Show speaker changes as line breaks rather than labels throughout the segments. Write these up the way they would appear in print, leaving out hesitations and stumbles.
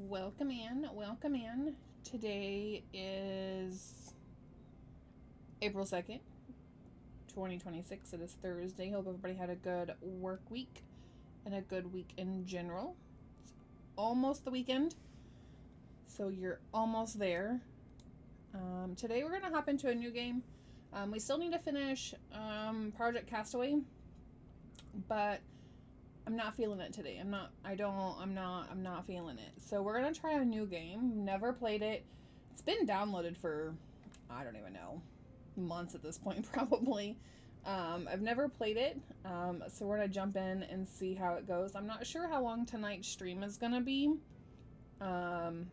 Welcome in, welcome in. Today is April 2nd, 2026. It is Thursday. Hope everybody had a good work week and a good week in general. It's almost the weekend, so you're almost there. Today we're going to hop into a new game. We still need to finish Project Castaway, but I'm not feeling it today. I'm not feeling it. So we're gonna try a new game. Never played it. It's been downloaded for, I don't even know, months at this point, probably. I've never played it. So we're gonna jump in and see how it goes. I'm not sure how long tonight's stream is gonna be. Fighting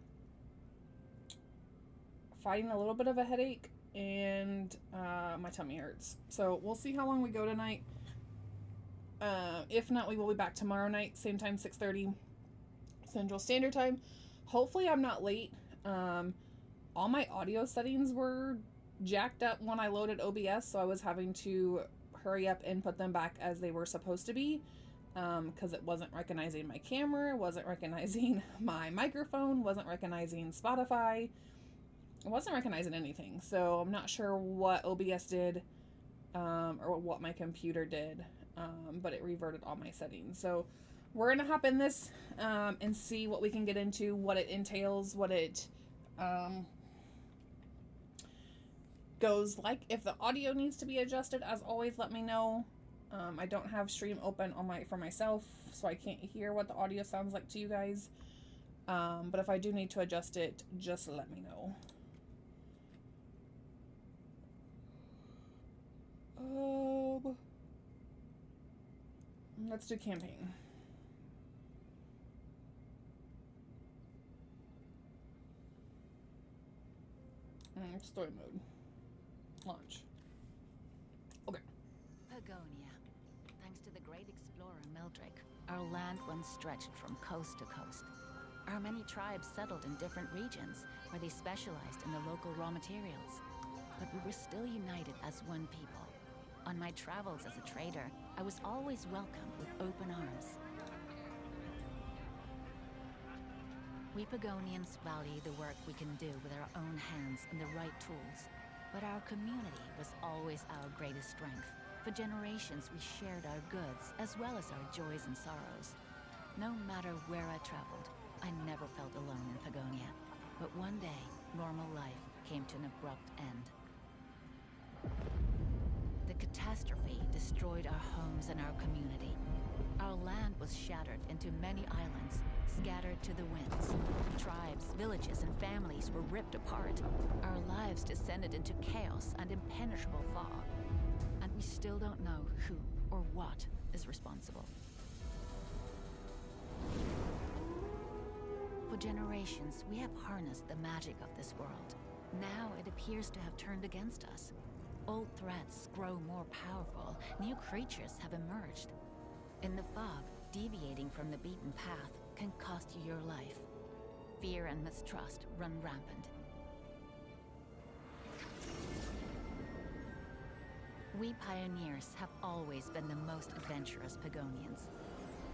a little bit of a headache and my tummy hurts. So we'll see how long we go tonight. If not, we will be back tomorrow night, same time, 6:30 Central Standard Time. Hopefully I'm not late. All my audio settings were jacked up when I loaded OBS, so I was having to hurry up and put them back as they were supposed to be, because it wasn't recognizing my camera, wasn't recognizing my microphone, wasn't recognizing Spotify. It wasn't recognizing anything, so I'm not sure what OBS did, or what my computer did. But it reverted all my settings. So we're going to hop in this and see what we can get into, what it entails, what it goes like. If the audio needs to be adjusted, as always, let me know. I don't have stream open on for myself, so I can't hear what the audio sounds like to you guys. But if I do need to adjust it, just let me know. Let's do campaign. Story mode. Launch. Okay.
Pagonia. Thanks to the great explorer Mildrick, our land once stretched from coast to coast. Our many tribes settled in different regions, where they specialized in the local raw materials. But we were still united as one people. On my travels as a trader, I was always welcomed with open arms. We Pagonians value the work we can do with our own hands and the right tools. But our community was always our greatest strength. For generations, we shared our goods as well as our joys and sorrows. No matter where I traveled, I never felt alone in Pagonia. But one day, normal life came to an abrupt end. The catastrophe destroyed our homes and our community. Our land was shattered into many islands, scattered to the winds. Tribes, villages, and families were ripped apart. Our lives descended into chaos and impenetrable fog. And we still don't know who or what is responsible. For generations, we have harnessed the magic of this world. Now it appears to have turned against us. Old threats grow more powerful. New creatures have emerged. In the fog, deviating from the beaten path can cost you your life. Fear and mistrust run rampant. We pioneers have always been the most adventurous Pagonians.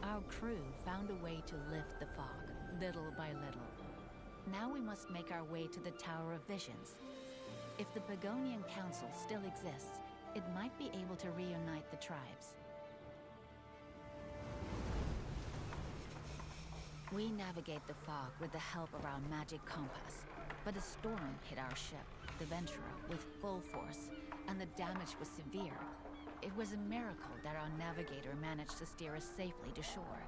Our crew found a way to lift the fog, little by little. Now we must make our way to the Tower of Visions. If the Pagonian Council still exists, it might be able to reunite the tribes. We navigate the fog with the help of our magic compass, but a storm hit our ship, the Ventura, with full force, and the damage was severe. It was a miracle that our navigator managed to steer us safely to shore.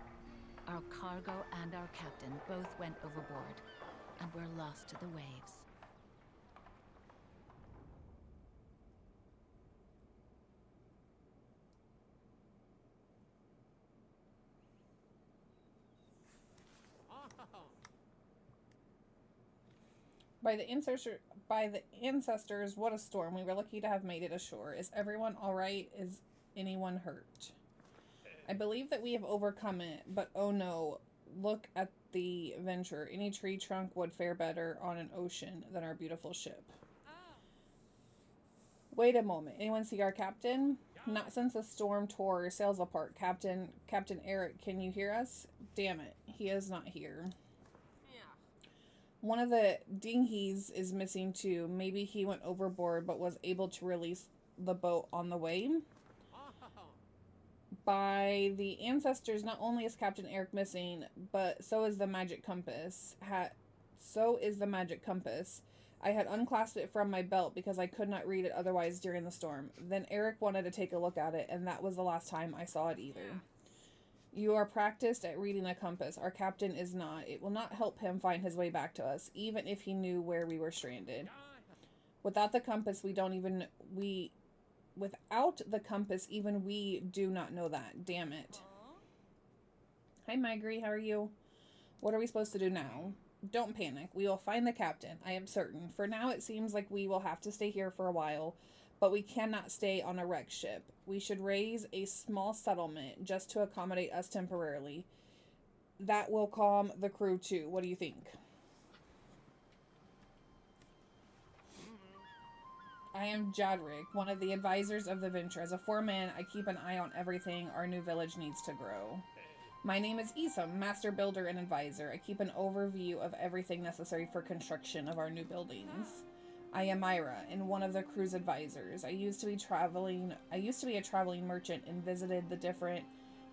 Our cargo and our captain both went overboard, and were lost to the waves.
By the ancestors, what a storm. We were lucky to have made it ashore. Is everyone alright? Is anyone hurt? I believe that we have overcome it, but oh no, look at the venture. Any tree trunk would fare better on an ocean than our beautiful ship. Wait a moment. Anyone see our captain? Not since the storm tore our sails apart. Captain Eric, can you hear us? Damn it. He is not here. One of the dinghies is missing too. Maybe he went overboard but was able to release the boat on the way. By the ancestors, not only is Captain Eric missing, but so is the magic compass. So is the magic compass. I had unclasped it from my belt because I could not read it otherwise during the storm. Then Eric wanted to take a look at it, and that was the last time I saw it either. You are practiced at reading a compass. Our captain is not. It will not help him find his way back to us, even if he knew where we were stranded. Without the compass, without the compass, even we do not know that. Damn it. Hi, Magri. How are you? What are we supposed to do now? Don't panic. We will find the captain, I am certain. For now, it seems like we will have to stay here for a while, but we cannot stay on a wrecked ship. We should raise a small settlement just to accommodate us temporarily. That will calm the crew too. What do you think? I am Jadric, one of the advisors of the venture. As a foreman, I keep an eye on everything our new village needs to grow. My name is Isam, master builder and advisor. I keep an overview of everything necessary for construction of our new buildings. I am Myra, and one of the crew's advisors. I used to be a traveling merchant and visited the different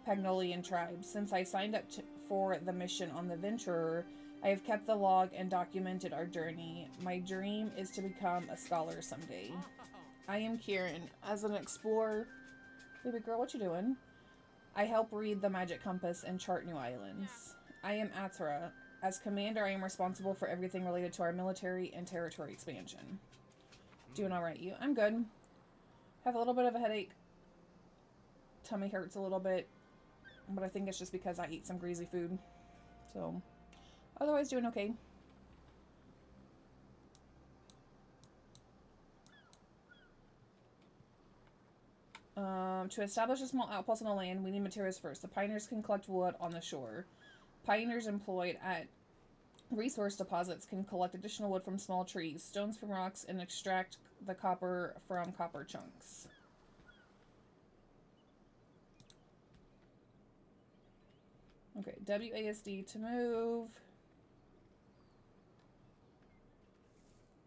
Pagnolian tribes. Since I signed up for the mission on the Venturer, I have kept the log and documented our journey. My dream is to become a scholar someday. I am Kieran. As an explorer... Baby girl, what you doing? I help read the magic compass and chart new islands. I am Atara. As commander, I am responsible for everything related to our military and territory expansion. Doing alright, you? I'm good. Have a little bit of a headache. Tummy hurts a little bit. But I think it's just because I eat some greasy food. So, otherwise doing okay. To establish a small outpost on the land, we need materials first. The pioneers can collect wood on the shore. Pioneers employed at resource deposits can collect additional wood from small trees, stones from rocks, and extract the copper from copper chunks. Okay, WASD to move.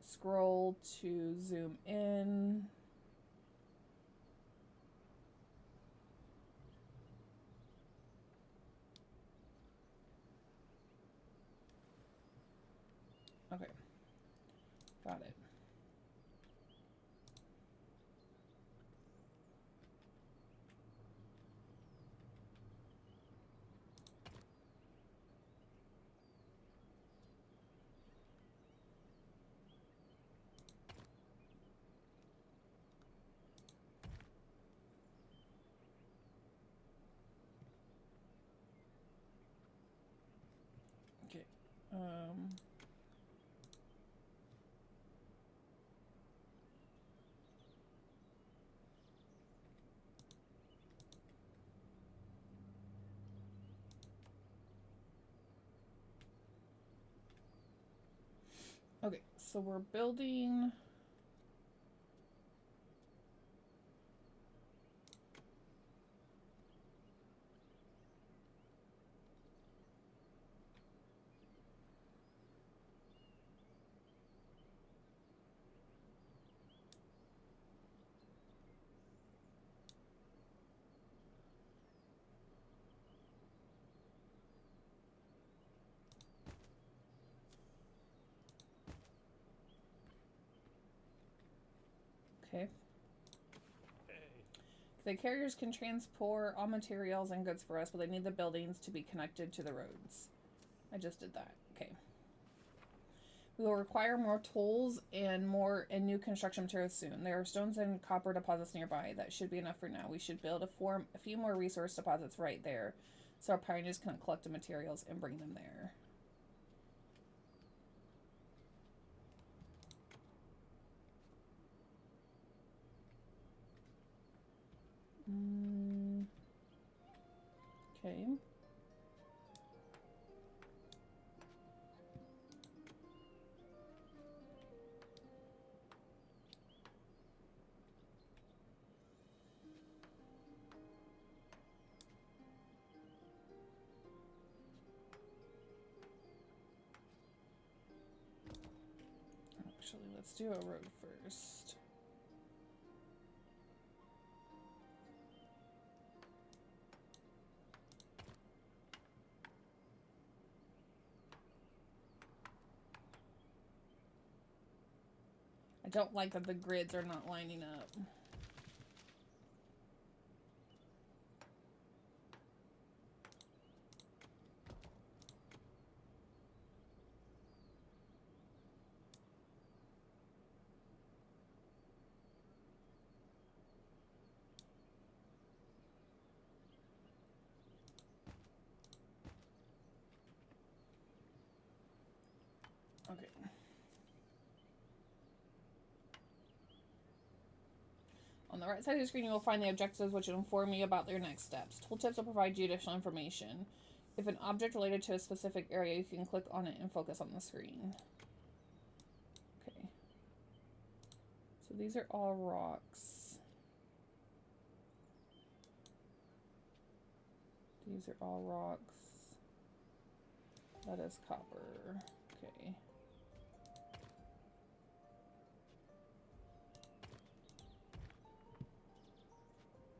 Scroll to zoom in. Okay. Got it. Okay. Okay, so we're building... Okay. The carriers can transport all materials and goods for us, but they need the buildings to be connected to the roads. I just did that. Okay. We will require more tools and new construction materials soon. There are stones and copper deposits nearby. That should be enough for now. We should build a few more resource deposits right there, so our pioneers can collect the materials and bring them there. Okay. let's do a road first. I don't like that the grids are not lining up. Okay. On the right side of the screen, you will find the objectives which inform you about your next steps. Tooltips will provide you additional information. If an object related to a specific area, you can click on it and focus on the screen. Okay. So these are all rocks. These are all rocks. That is copper. Okay.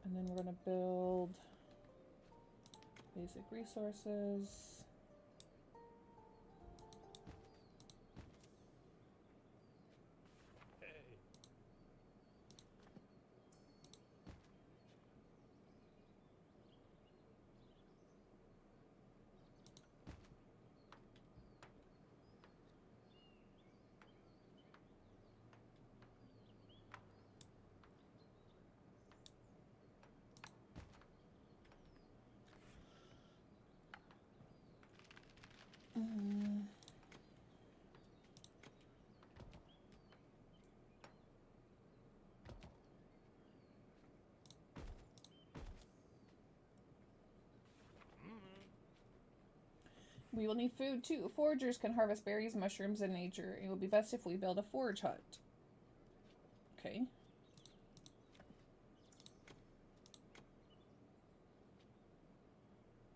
And then we're going to build basic resources. We will need food too. Foragers can harvest berries, mushrooms, in nature. It will be best if we build a forage hut. Okay.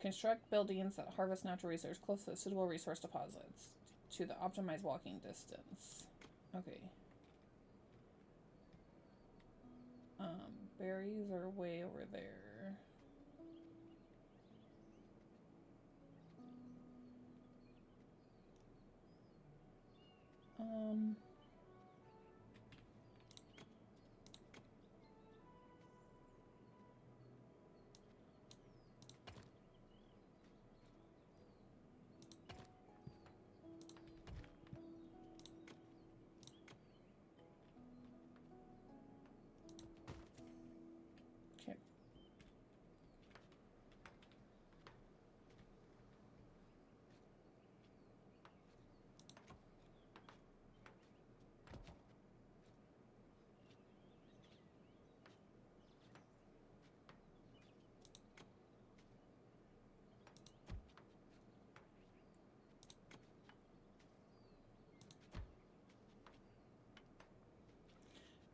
Construct buildings that harvest natural resources close to suitable resource deposits to the optimized walking distance. Okay. Berries are way over there. Okay.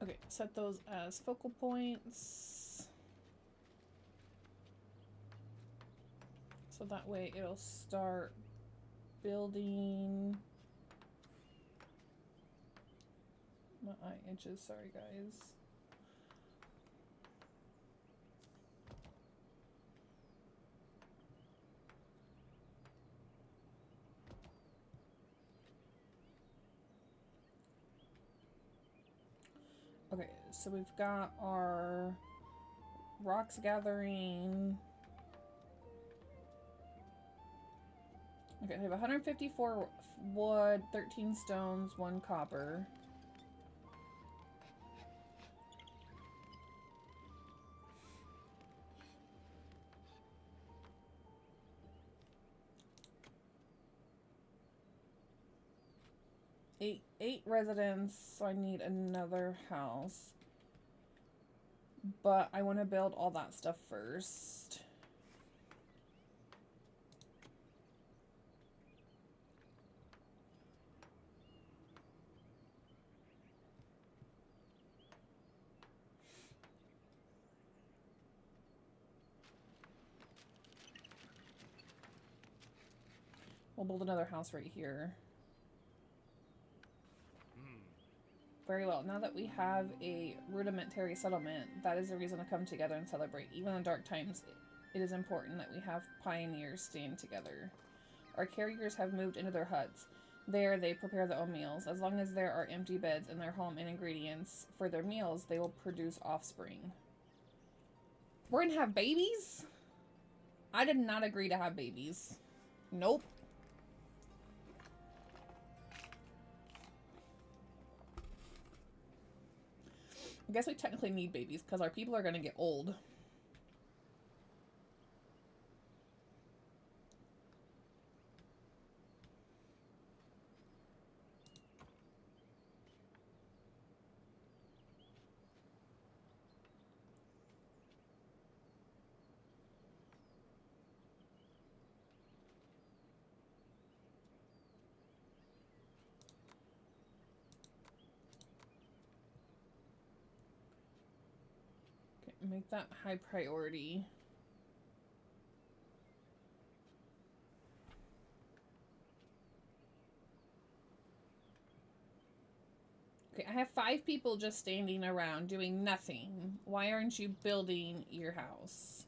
Okay, set those as focal points. So that way it'll start building. Not inches, sorry guys. Okay, so we've got our rocks gathering. Okay, I have 154 wood, 13 stones, 1 copper. Eight residents, so I need another house. But I want to build all that stuff first. We'll build another house right here. Very well. Now that we have a rudimentary settlement, that is a reason to come together and celebrate. Even in dark times, it is important that we have pioneers stand together. Our carriers have moved into their huts. There, they prepare their own meals. As long as there are empty beds in their home and ingredients for their meals, they will produce offspring. We're gonna have babies? I did not agree to have babies. Nope. I guess we technically need babies because our people are gonna get old. Okay, make that high priority. Okay, I have 5 people just standing around doing nothing. Why aren't you building your house?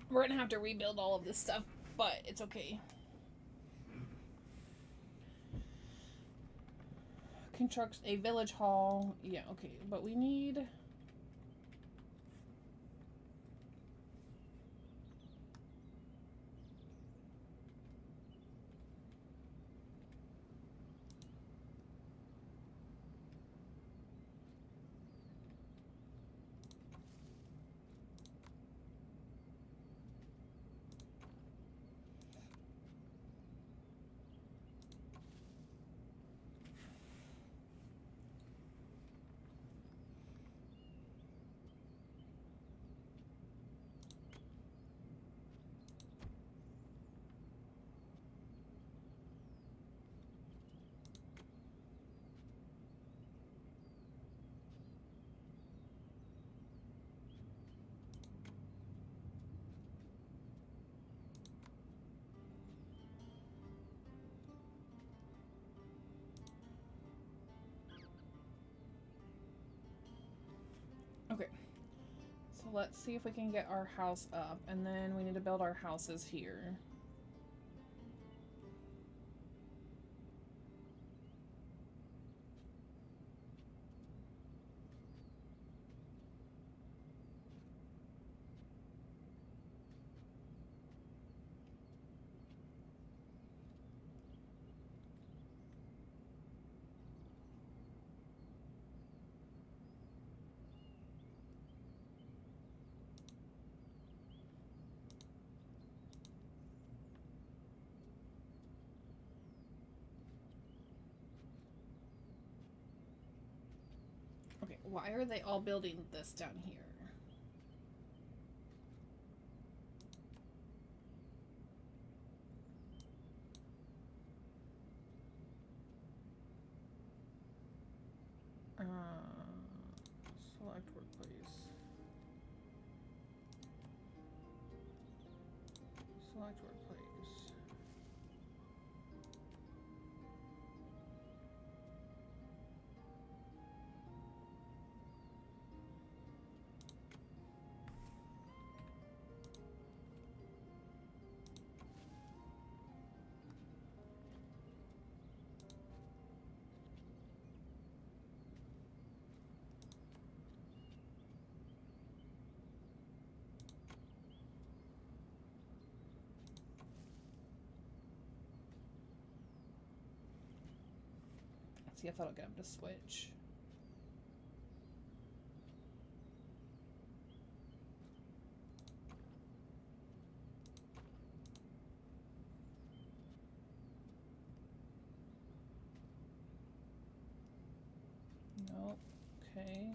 We're gonna have to rebuild all of this stuff, but it's okay. Construct a village hall. Yeah, okay, but we need... Okay. So let's see if we can get our house up, and then we need to build our houses here. Okay, why are they all building this down here? Select workplace. Select workplace. See if that'll get him to switch. Nope. Okay.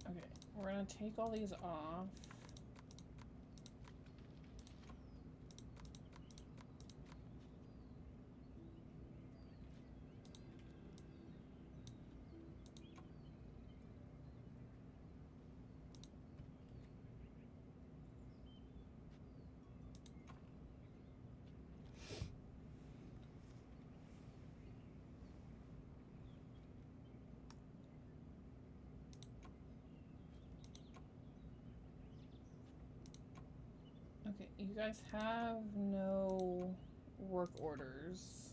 Okay, we're gonna take all these off. Okay, you guys have no work orders.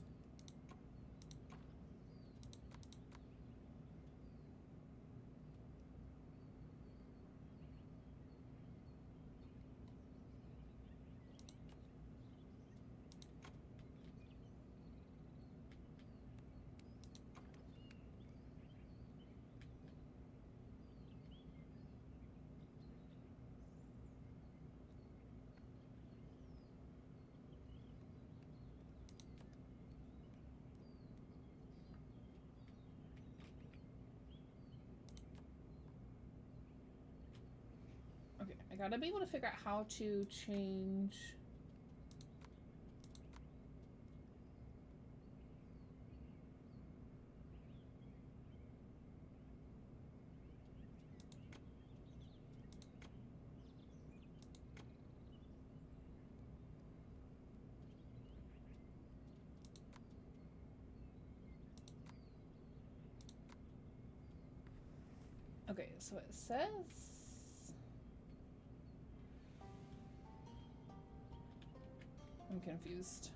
Okay, I gotta be able to figure out how to change. Okay, so it says I'm confused.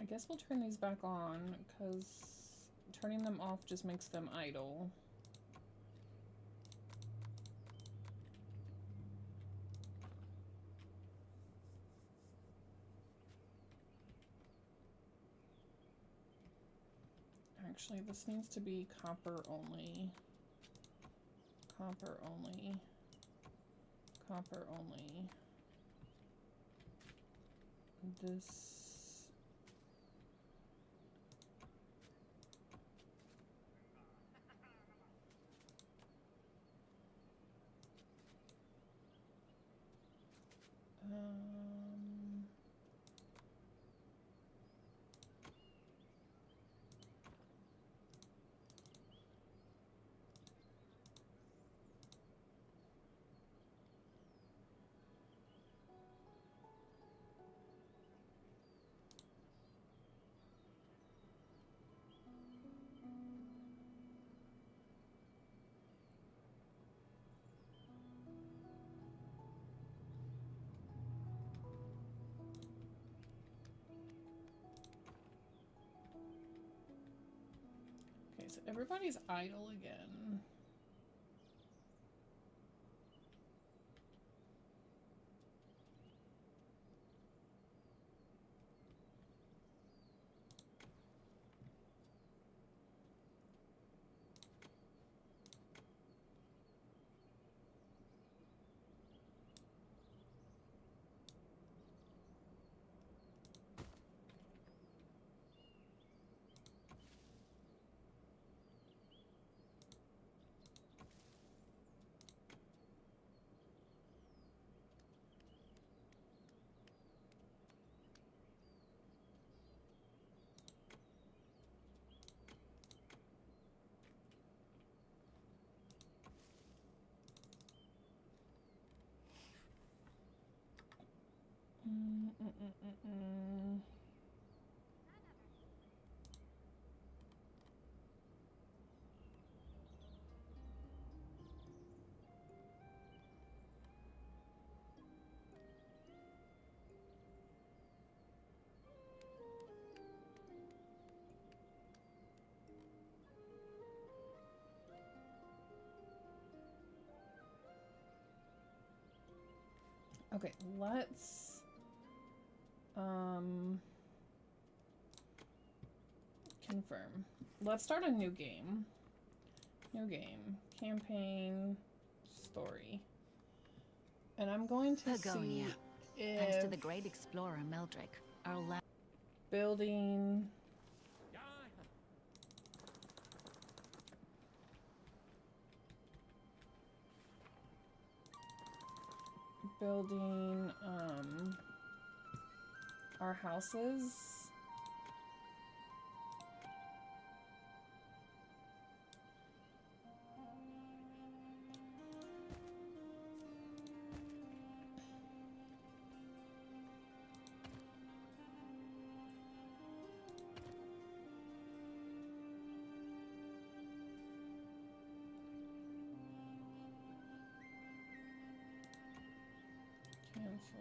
I guess we'll turn these back on, because turning them off just makes them idle. Actually, this needs to be copper only. Copper only. Copper only. This... Okay, so everybody's idle again. Okay, let's confirm. Let's start a new game. New game. Campaign story. And I'm going to
Pagonia.
see if
Thanks to the great explorer Meldrick, our
building our houses. Cancel.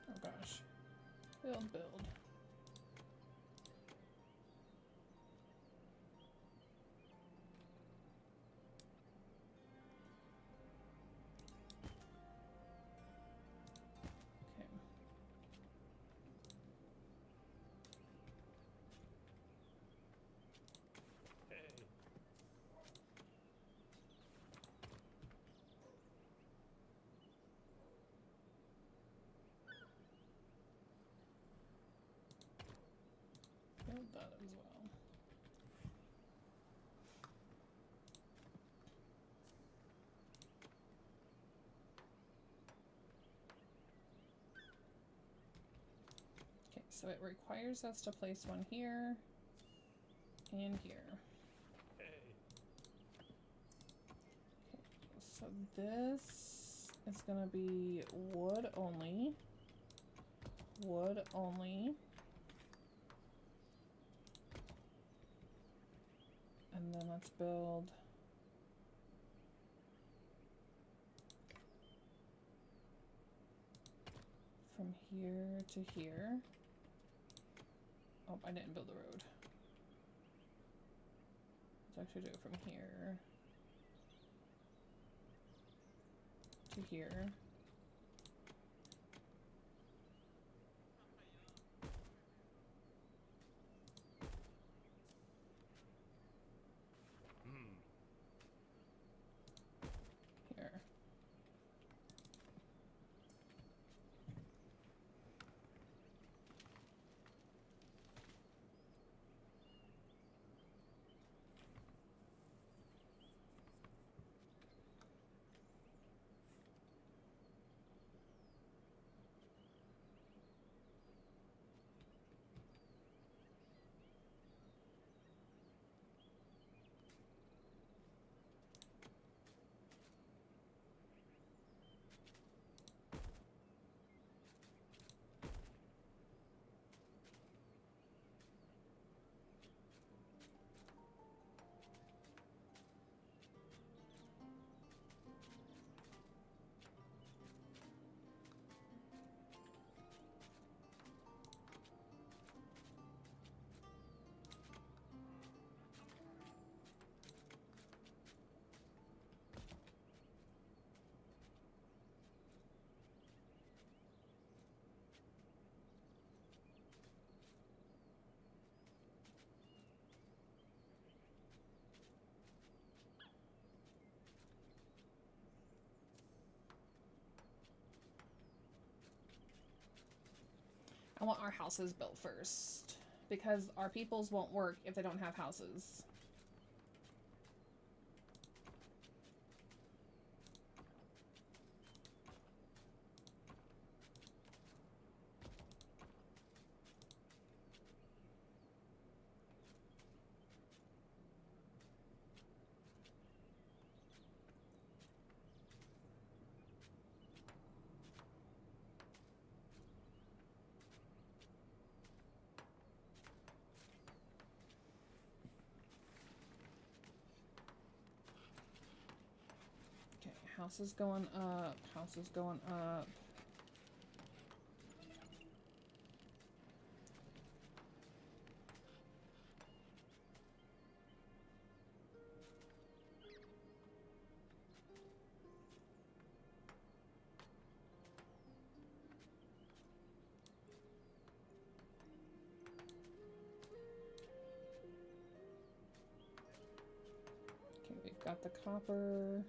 Oh gosh. Build. Build that as well. Okay, so it requires us to place one here and here. Okay, so this is gonna be wood only. Wood only. And then let's build from here to here. Oh, I didn't build the road. Let's actually do it from here to here. Here. I want our houses built first, because our peoples won't work if they don't have houses. House is going up. House is going up. Okay, we've got the copper.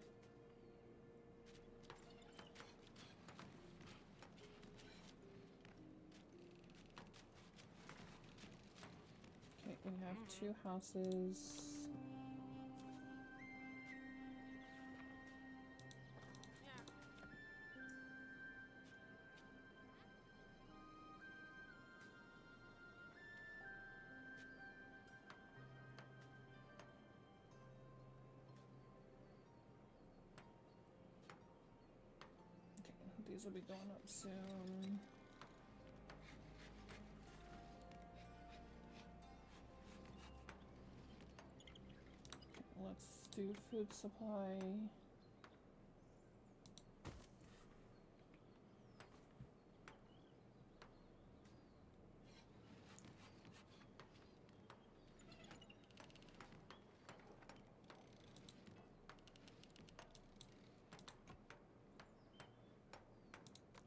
We have 2 houses. Okay, these will be going up soon. Let's do food supply.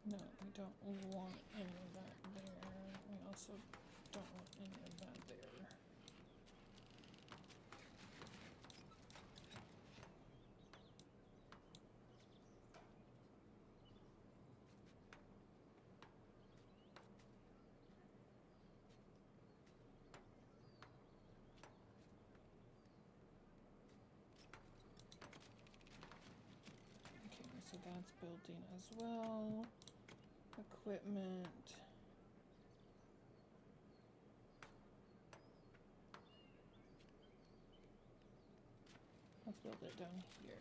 No, we don't want any of that there. We also don't want any of that there. So that's building as well. Equipment. Let's build it down here.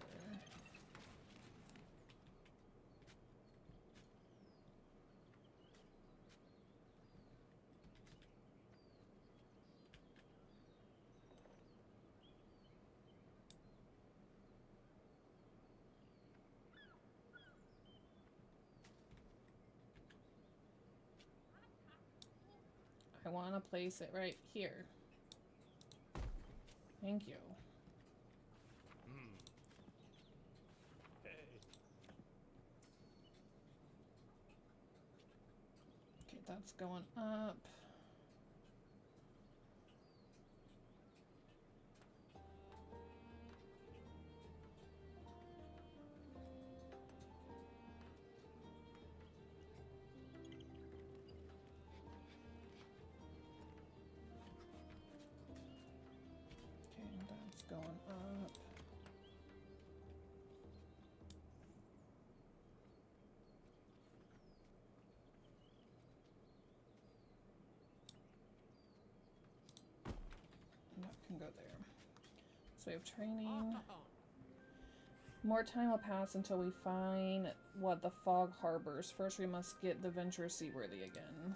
I want to place it right here. Thank you. Okay, that's going up. Okay, that's going up. That can go there. So we have training. More time will pass until we find what the fog harbors. First, we must get the Venture seaworthy again.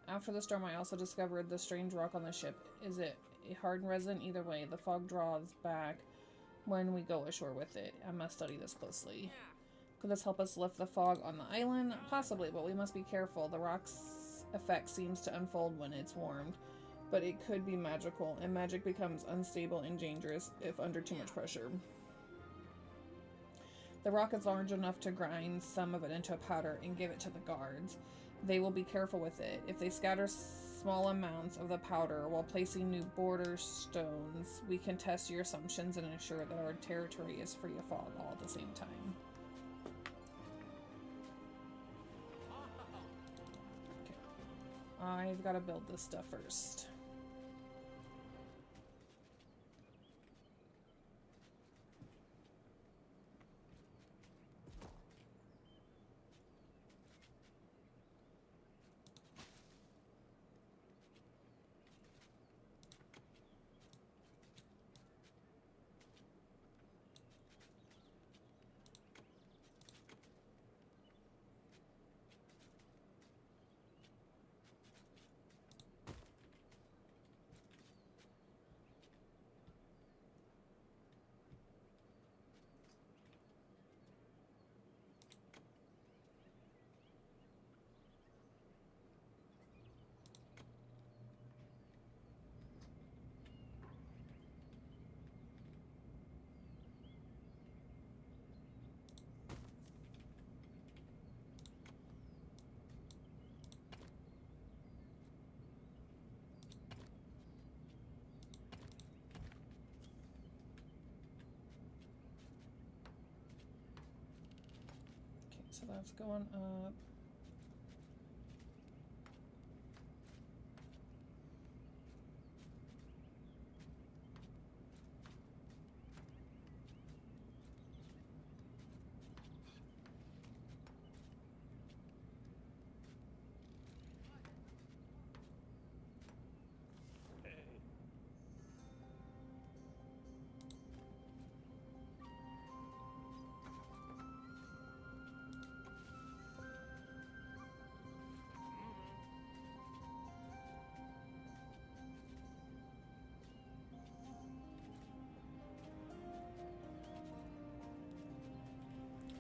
After the storm, I also discovered the strange rock on the ship. Is it a hardened resin? Either way, the fog draws back when we go ashore with it. I must study this closely. Could this help us lift the fog on the island? Possibly, but we must be careful. The rock's effect seems to unfold when it's warmed, but it could be magical, and magic becomes unstable and dangerous if under too much pressure. The rock is large enough to grind some of it into a powder and give it to the guards. They will be careful with it. If they scatter small amounts of the powder while placing new border stones, we can test your assumptions and ensure that our territory is free of fog all at the same time. Okay. I've got to build this stuff first. So that's going up.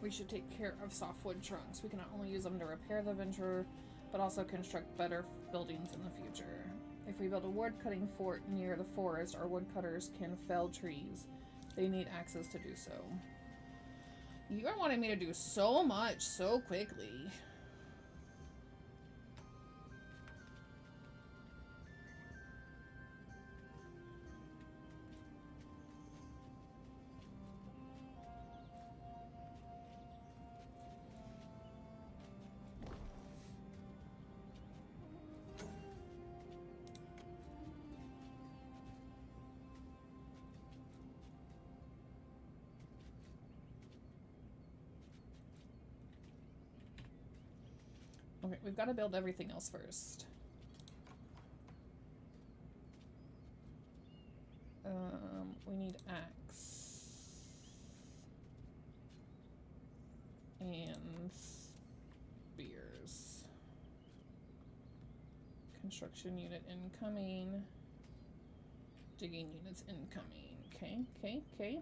We should take care of softwood trunks. We can not only use them to repair the Venture, but also construct better buildings in the future. If we build a wood-cutting fort near the forest, our woodcutters can fell trees. They need access to do so. You are wanting me to do so much so quickly. Okay, we've got to build everything else first. We need axe. And spears. Construction unit incoming. Digging units incoming. Okay, okay, okay.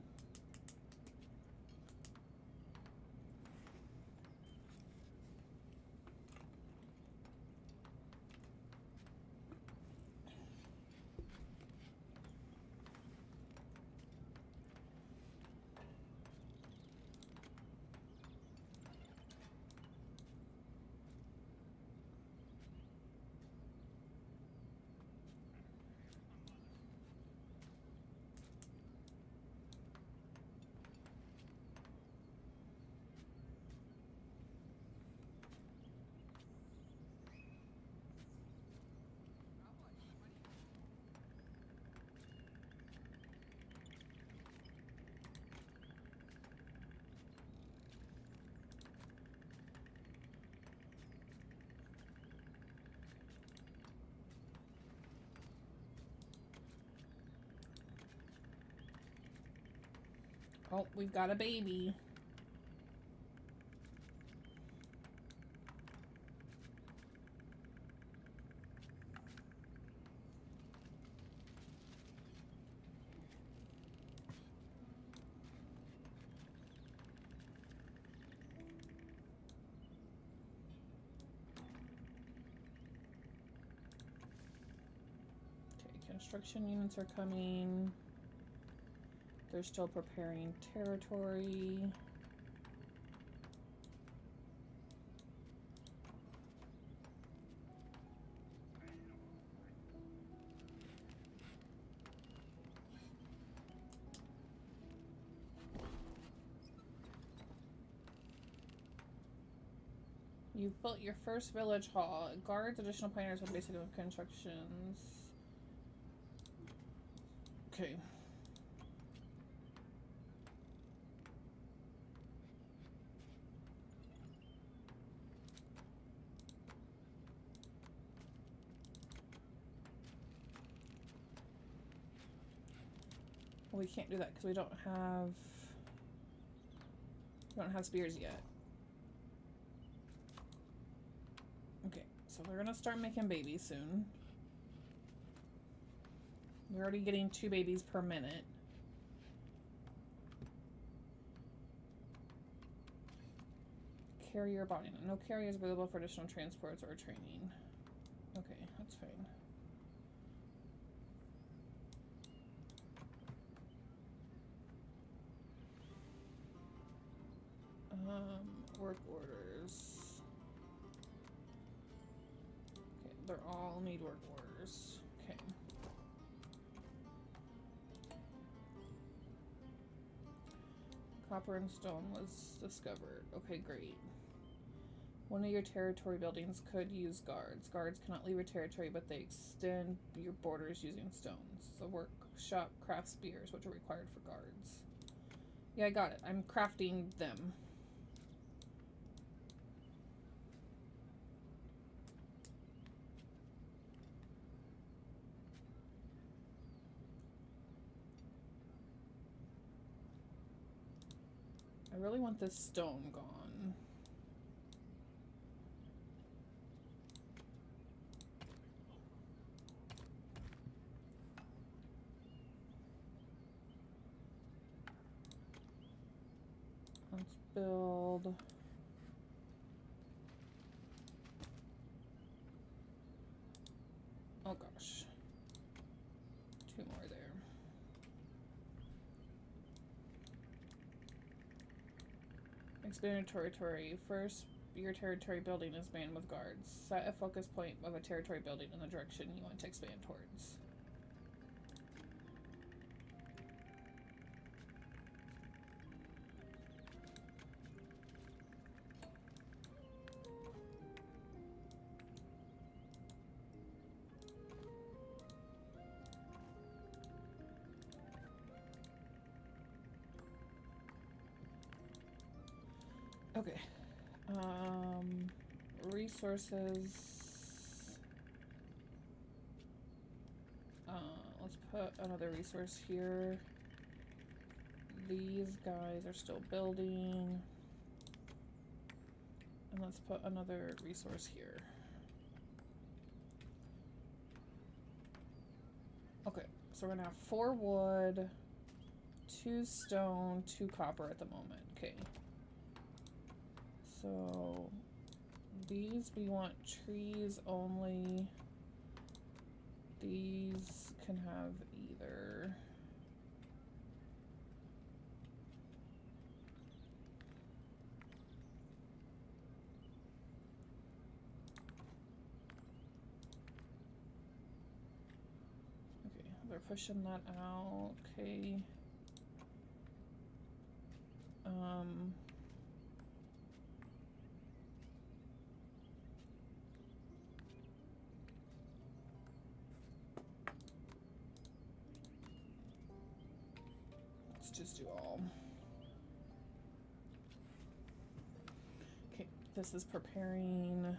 Oh, we've got a baby. Okay, construction units are coming. They're still preparing territory. You've built your first village hall. Guards, additional pioneers with basic constructions. Okay. Well, we can't do that because we don't have spears yet. Okay, so we're gonna start making babies soon. We're already getting 2 babies per minute. Carrier body. No carriers available for additional transports or training. Okay, that's fine. Work orders. Okay, they're all need work orders. Okay. Copper and stone was discovered. Okay, great. One of your territory buildings could use guards. Guards cannot leave your territory, but they extend your borders using stones. The workshop crafts spears, which are required for guards. Yeah, I got it. I'm crafting them. I really want this stone gone. Let's build. Oh gosh. 2 more there. Expand territory. First, your territory building is manned with guards. Set a focus point of a territory building in the direction you want to expand towards. Okay. Resources. Let's put another resource here. These guys are still building. And let's put another resource here. Okay, so we're gonna have 4 wood, 2 stone, 2 copper at the moment. Okay. So these we want trees only. These can have either. Okay, they're pushing that out. Okay. Let's just do all. Okay, this is preparing.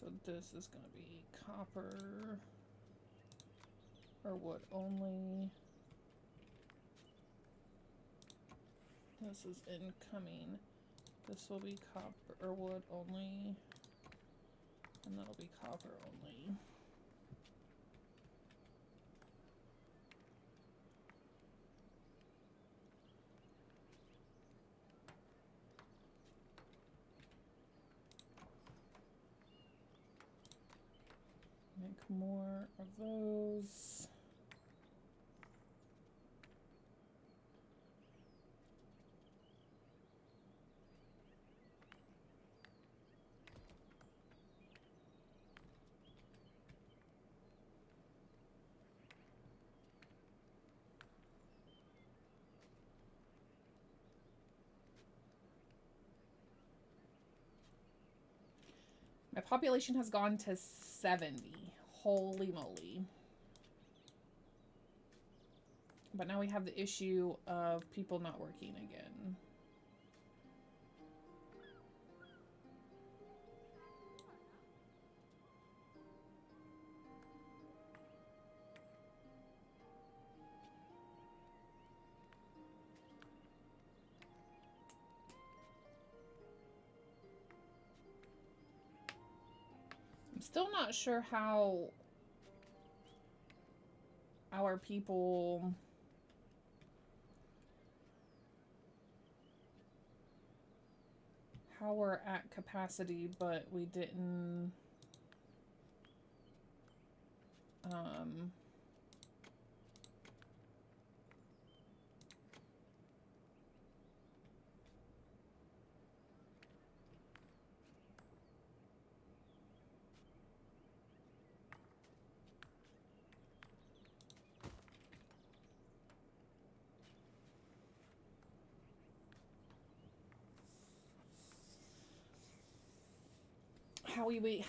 So this is going to be copper or wood only. This is incoming. This will be copper or wood only. And that'll be copper only. Make more of those. My population has gone to 70. Holy moly. But now we have the issue of people not working again. I'm still not sure how our people how we're at capacity, but we didn't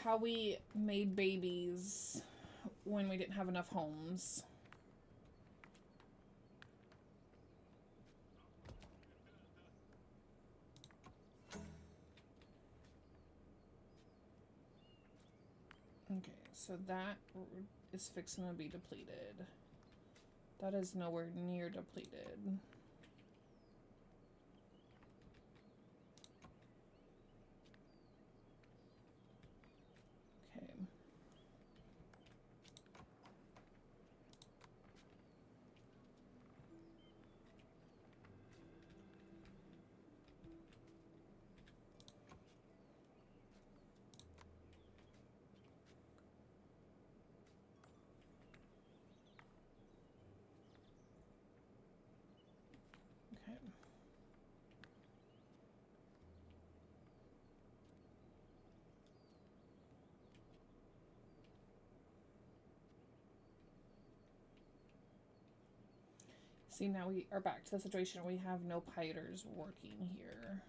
how we made babies when we didn't have enough homes. Okay, so that is fixing to be depleted. That is nowhere near depleted. Okay. Okay. See, now we are back to the situation where we have no piters working here.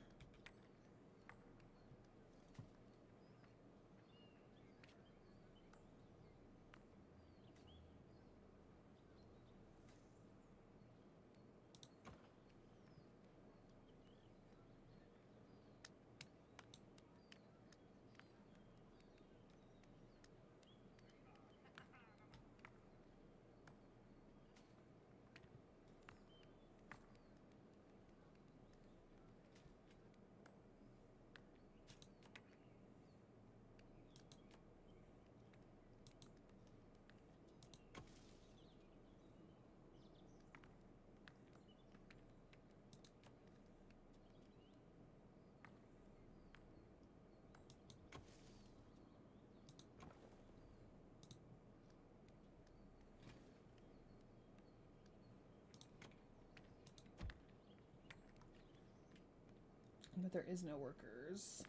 But there is no workers.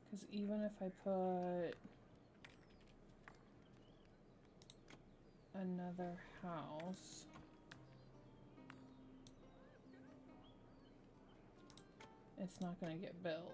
Because even if I put another house, it's not going to get built.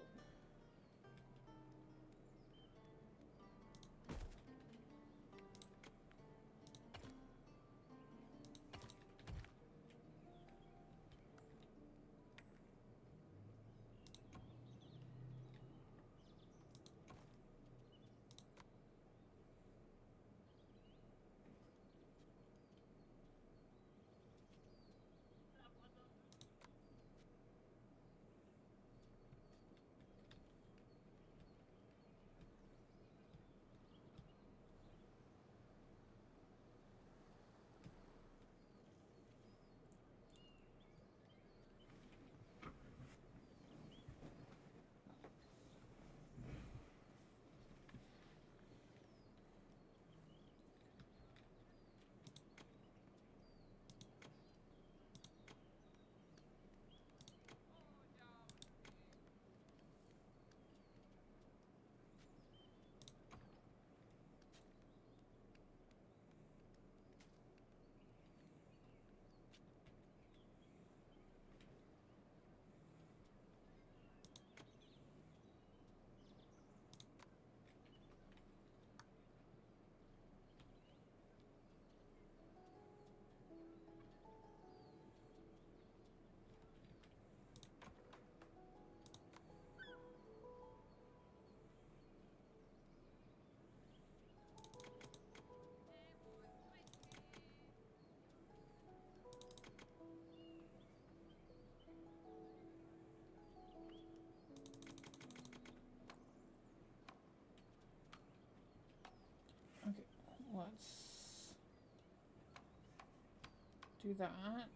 do that.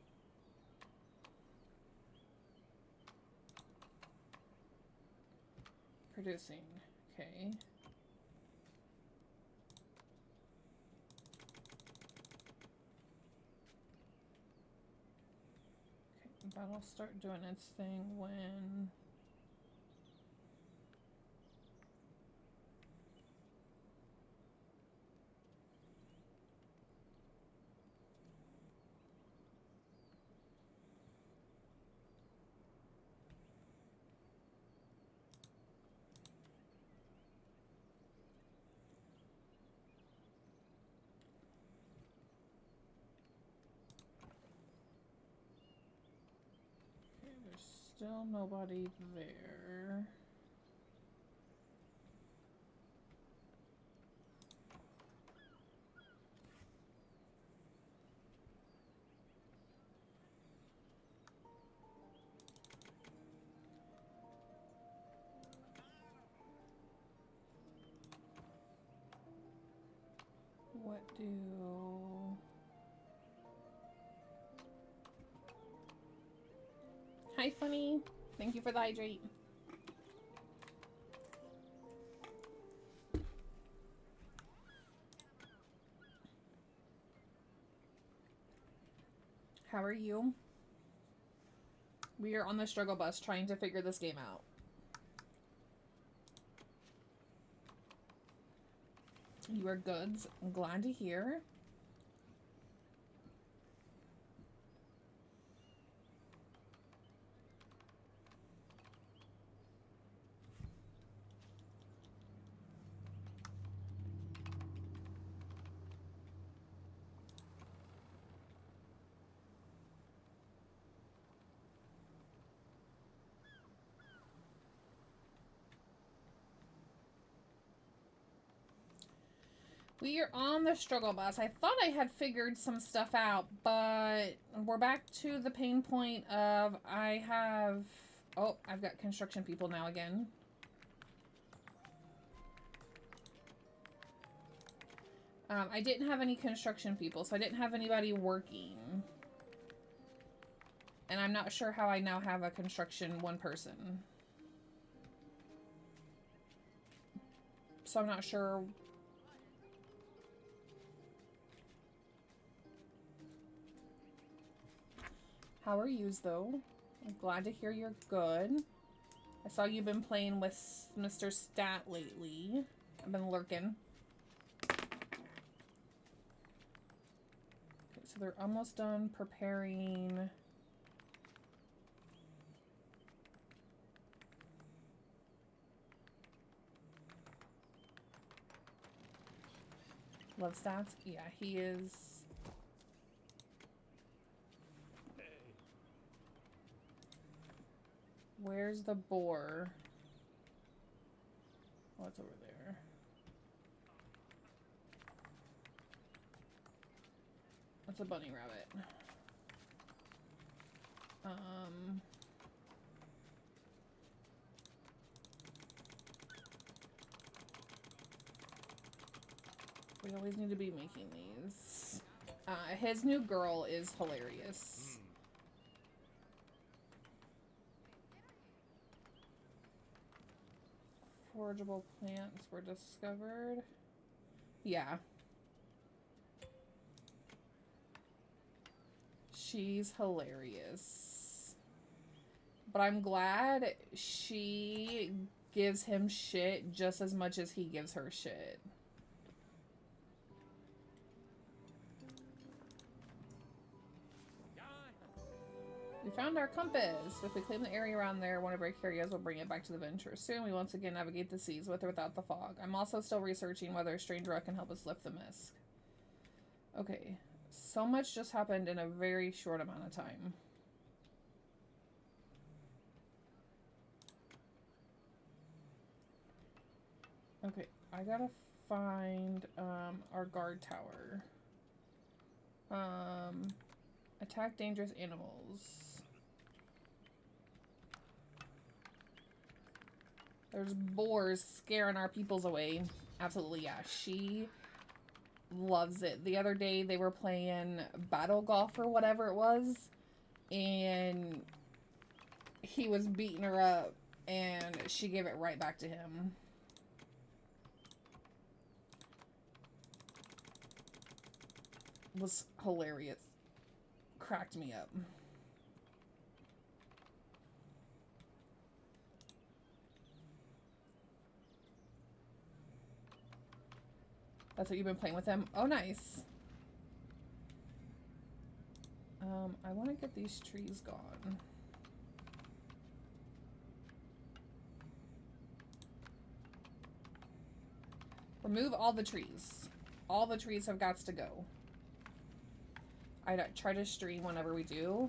Producing. Okay. That'll start doing its thing when... Okay, there's still nobody there. What do... Hi, Funny. Thank you for the hydrate. How are you? We are on the struggle bus trying to figure this game out. You are goods. I'm glad to hear. We are on the struggle bus. I thought I had figured some stuff out, but we're back to the pain point of I have... Oh, I've got construction people now again. I didn't have any construction people, so I didn't have anybody working. And I'm not sure how I now have a construction one person. So I'm not sure... How are yous, though? I'm glad to hear you're good. I saw you've been playing with Mr. Stat lately. I've been lurking. Okay, so they're almost done preparing... Love stats? Yeah, he is... Where's the boar? Oh, it's over there. That's a bunny rabbit. We always need to be making these. His new girl is hilarious. Forageable plants were discovered. Yeah. She's hilarious. But I'm glad she gives him shit just as much as he gives her shit. We found our compass. If we claim the area around there, one of our carriers will bring it back to the Venture. Soon we once again navigate the seas with or without the fog. I'm also still researching whether a strange rock can help us lift the mist. Okay. So much just happened in a very short amount of time. Okay, I gotta find our guard tower. Attack dangerous animals. There's boars scaring our peoples away. Absolutely, yeah. She loves it. The other day they were playing battle golf or whatever it was, and he was beating her up, and she gave it right back to him. It was hilarious. Cracked me up. That's what you've been playing with him? Oh, nice. I want to get these trees gone. Remove all the trees. All the trees have got to go. I try to stream whenever we do.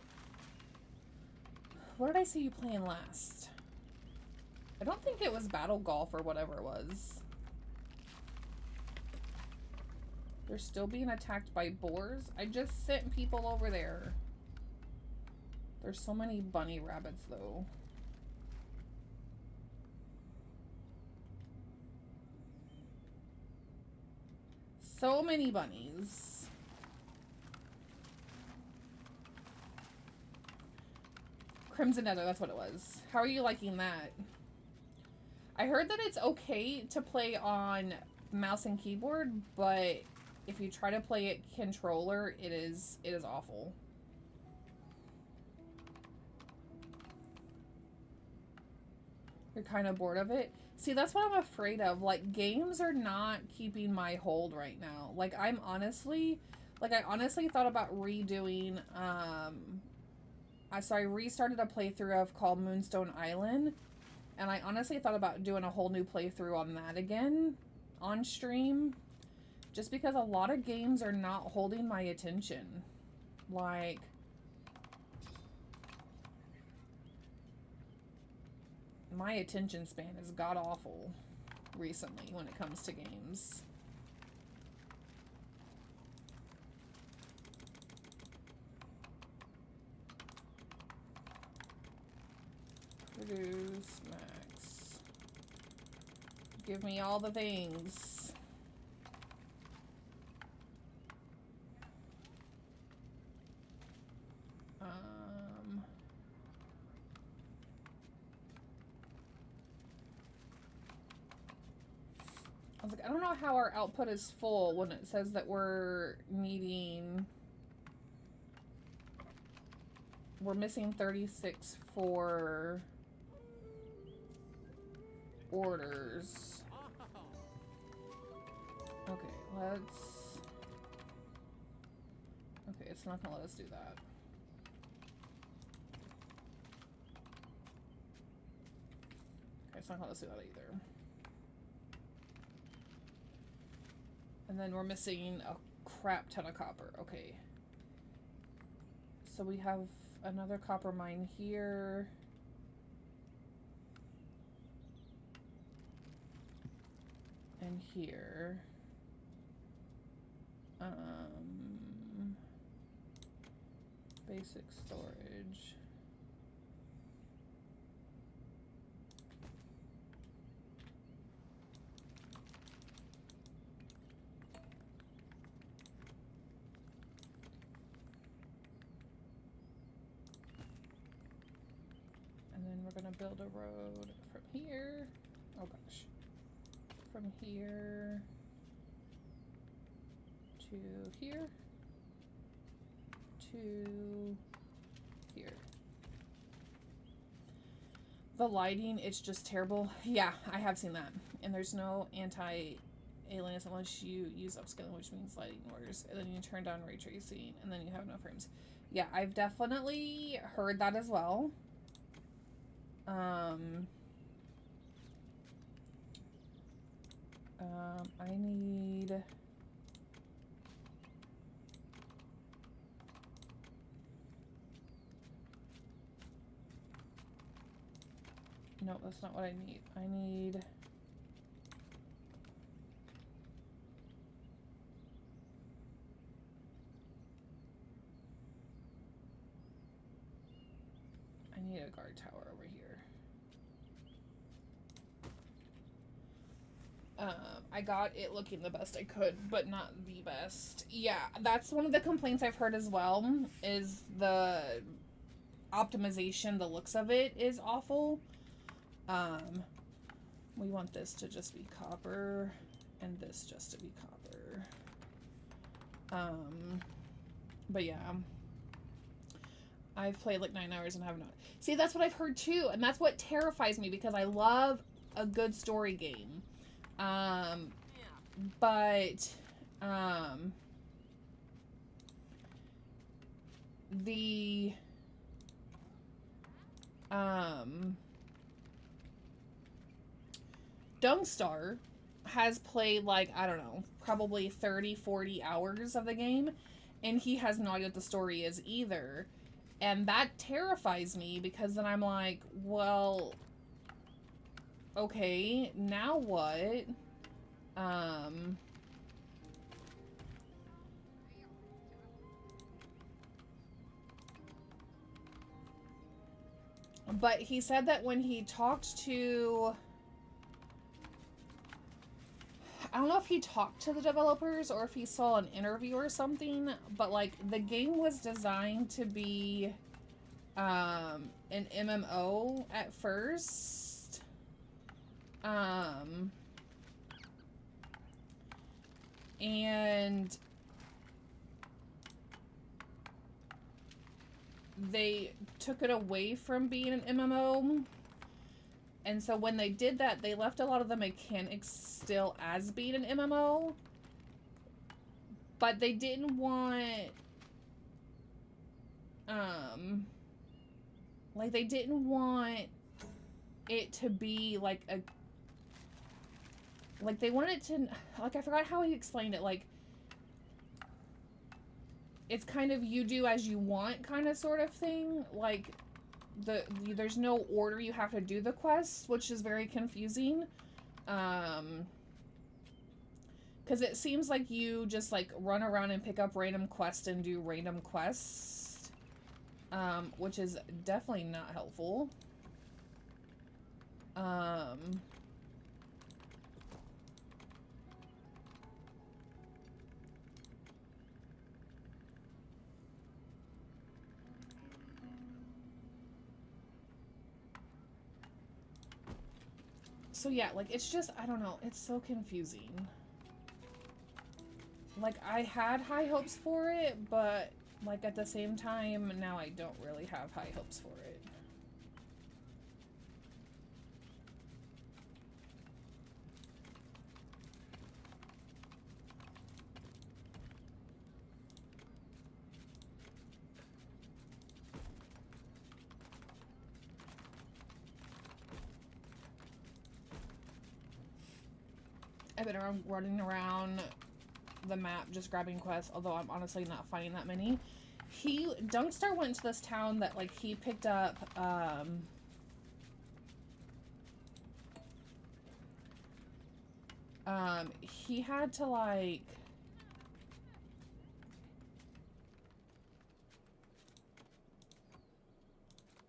What did I see you playing last? I don't think it was battle golf or whatever it was. They're still being attacked by boars. I just sent people over there. There's so many bunny rabbits, though. So many bunnies. Crimson Nether, that's what it was. How are you liking that? I heard that it's okay to play on mouse and keyboard, but if you try to play it controller, it is awful. You're kind of bored of it? See, that's what I'm afraid of. Like, games are not keeping my hold right now. Like, I honestly thought about redoing, so I restarted a playthrough of called Moonstone Island, and I honestly thought about doing a whole new playthrough on that again, on stream, just because a lot of games are not holding my attention. Like, my attention span is god-awful recently when it comes to games. Produce max. Give me all the things. I was like, I don't know how our output is full when it says that we're missing 36 for orders. Okay, okay, it's not gonna let us do that. Okay, it's not gonna let us do that either. And then we're missing a crap ton of copper. Okay. So we have another copper mine here. And here. Basic storage. And then we're gonna build a road from here. Oh gosh. From here to here to here. The lighting, it's just terrible. Yeah, I have seen that. And there's no anti-aliasing unless you use upscaling, which means lighting worse. And then you turn down ray tracing, and then you have no frames. Yeah, I've definitely heard that as well. I need... No, that's not what I need. I need... I need a guard tower over here. I got it looking the best I could, but not the best. Yeah, that's one of the complaints I've heard as well, is the optimization, the looks of it is awful. We want this to just be copper, and this just to be copper. But yeah. I've played like 9 hours and have not. See, that's what I've heard too, and that's what terrifies me because I love a good story game. But the Dungstar has played like, I don't know, probably 30, 40 hours of the game, and he has no idea what the story is either. And that terrifies me because then I'm like, well, okay, now what? But he said that when he talked to, I don't know if he talked to the developers or if he saw an interview or something, but like the game was designed to be an MMO at first. And they took it away from being an MMO. And so when they did that, they left a lot of the mechanics still as being an MMO. But they didn't want... like, they didn't want it to be, like, a... Like, they wanted it to... Like, I forgot how he explained it. Like, it's kind of you do as you want kind of sort of thing. Like... there's no order you have to do the quests, which is very confusing. Because it seems like you just like run around and pick up random quests and do random quests, which is definitely not helpful. So yeah, like, it's just, I don't know, it's so confusing. Like, I had high hopes for it, but, like, at the same time, now I don't really have high hopes for it. I've been running around the map just grabbing quests, although I'm honestly not finding that many. Dungstar went to this town that, like, he picked up, he had to, like...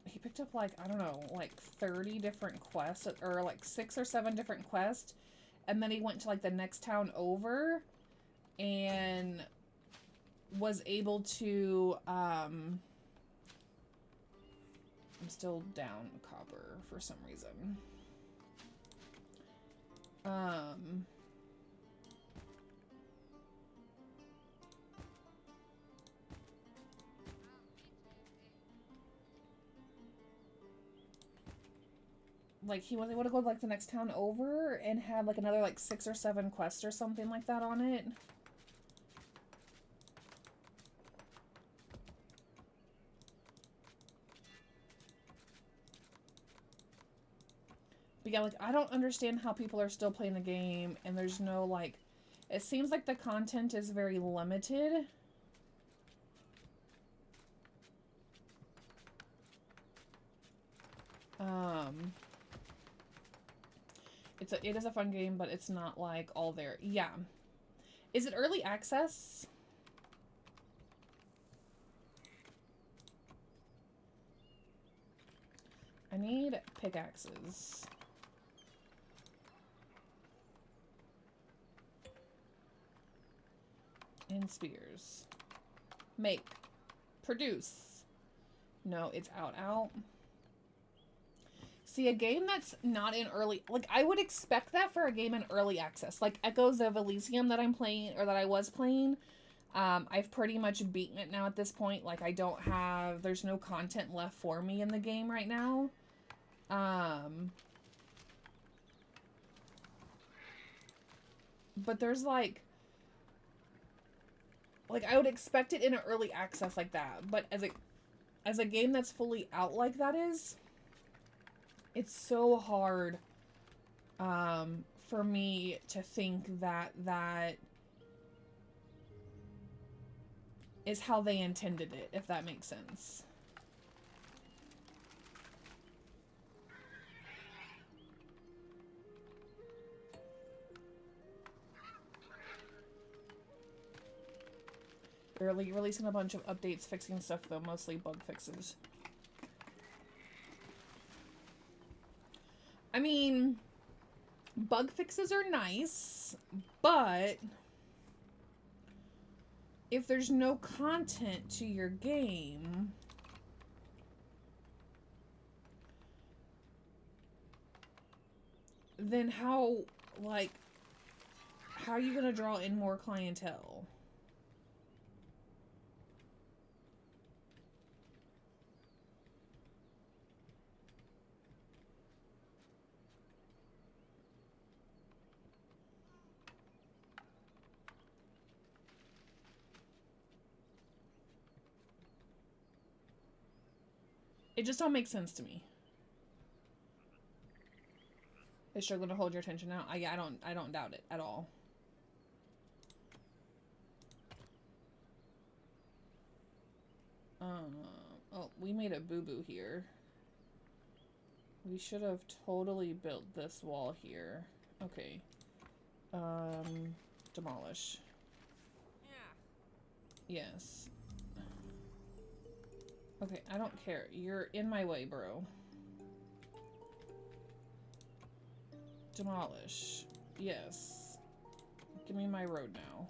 He picked up, like, I don't know, like 30 different quests, or like 6 or 7 different quests, and then he went to, like, the next town over, and was able to, I'm still down copper for some reason. Like, he was able to go to, like, the next town over and had, like, another, like, 6 or 7 quests or something like that on it. But yeah, like, I don't understand how people are still playing the game, and there's no, like... It seems like the content is very limited. It is a fun game, but it's not, like, all there. Yeah. Is it early access? I need pickaxes. and spears. Make. Produce. No, it's out. See, a game that's not in early... Like, I would expect that for a game in early access. Like, Echoes of Elysium that I'm playing, or that I was playing. I've pretty much beaten it now at this point. Like, I don't have... There's no content left for me in the game right now. But there's, like, I would expect it in an early access like that. But as a game that's fully out like that is... It's so hard for me to think that that is how they intended it, if that makes sense. They're releasing a bunch of updates fixing stuff, though, mostly bug fixes. I mean, bug fixes are nice, but if there's no content to your game, then how are you gonna draw in more clientele? It just don't make sense to me. Is struggling to hold your attention now? I don't doubt it at all. Oh, we made a boo-boo here. We should have totally built this wall here. Okay. Demolish. Yeah. Yes. Okay, I don't care. You're in my way, bro. Demolish. Yes. Give me my road now.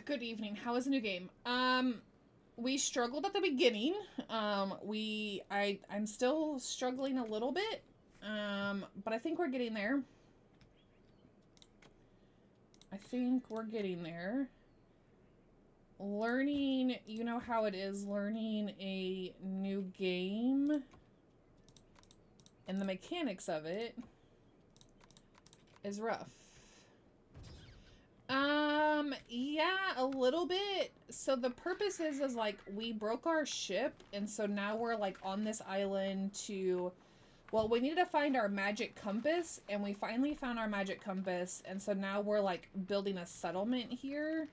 Good evening. How is the new game? We struggled at the beginning. I'm still struggling a little bit. But I think we're getting there. Learning, you know how it is, learning a new game and the mechanics of it is rough. Yeah, a little bit. So the purpose is like, we broke our ship, and so now we're like on this island to, well, we needed to find our magic compass, and we finally found our magic compass, and so now we're like building a settlement here.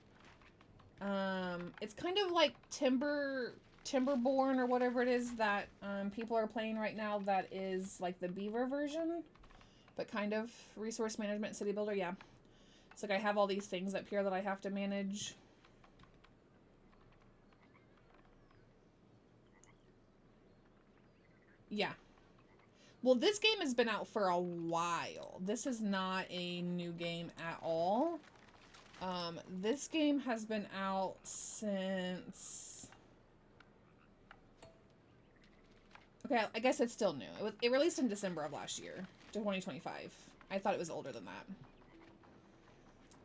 It's kind of like Timberborn or whatever it is that people are playing right now, that is like the Beaver version, but kind of resource management city builder. Yeah. It's like I have all these things up here that I have to manage. Yeah. Well, this game has been out for a while. This is not a new game at all. This game has been out since... Okay, I guess it's still new. It released in December of last year, 2025. I thought it was older than that.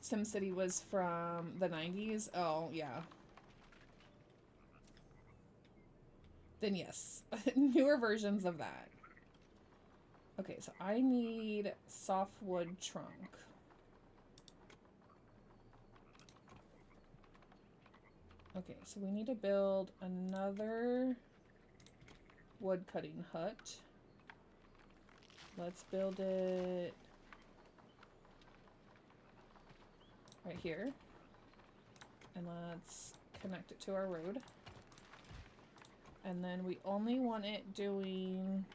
SimCity was from the 90s. Oh, yeah. Then yes. Newer versions of that. Okay, so I need softwood trunk. Okay, so we need to build another wood cutting hut. Let's build it right here. And let's connect it to our road. And then we only want it doing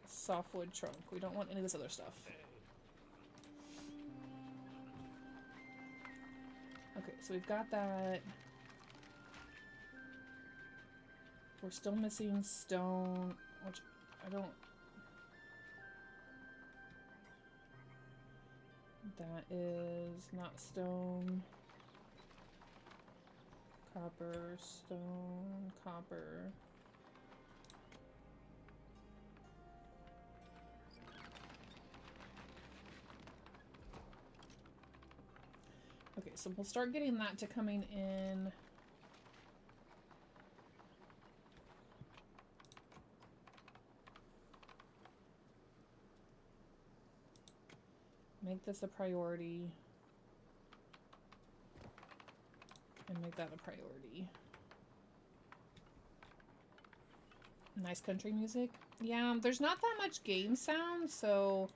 softwood trunk. We don't want any of this other stuff. Okay, so we've got that. We're still missing stone, which I don't... That is not stone. Copper, stone, copper. Okay, so we'll start getting that to coming in. Make this a priority. And make that a priority. Nice country music. Yeah, there's not that much game sound, so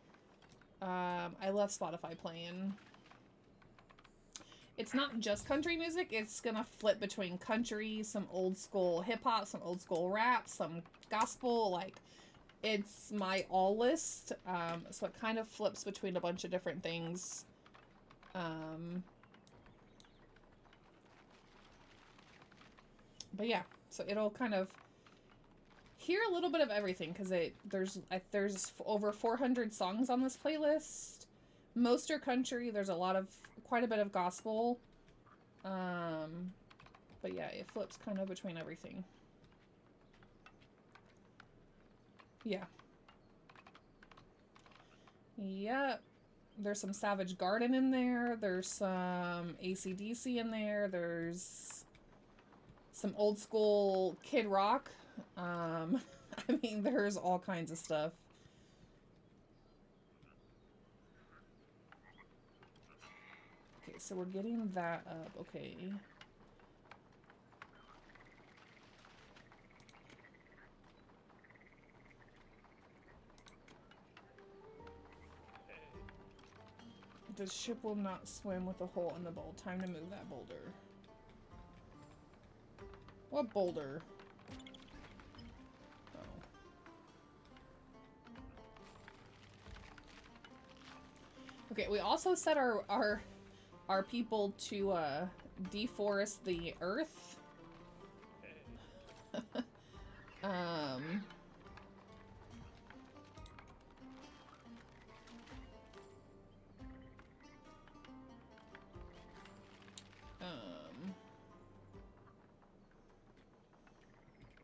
I love Spotify playing. It's not just country music, it's gonna flip between country, some old school hip-hop, some old school rap, some gospel, like, it's my all list, so it kind of flips between a bunch of different things. But yeah, so it'll kind of hear a little bit of everything, because there's over 400 songs on this playlist. Most are country, there's quite a bit of gospel. But yeah, it flips kind of between everything. Yeah. Yep. There's some Savage Garden in there. There's some AC/DC in there. There's some old school Kid Rock. I mean, there's all kinds of stuff. Okay, so we're getting that up. Okay. The ship will not swim with a hole in the bowl. Time to move that boulder. What boulder? Oh. Okay, we also set our people to deforest the earth.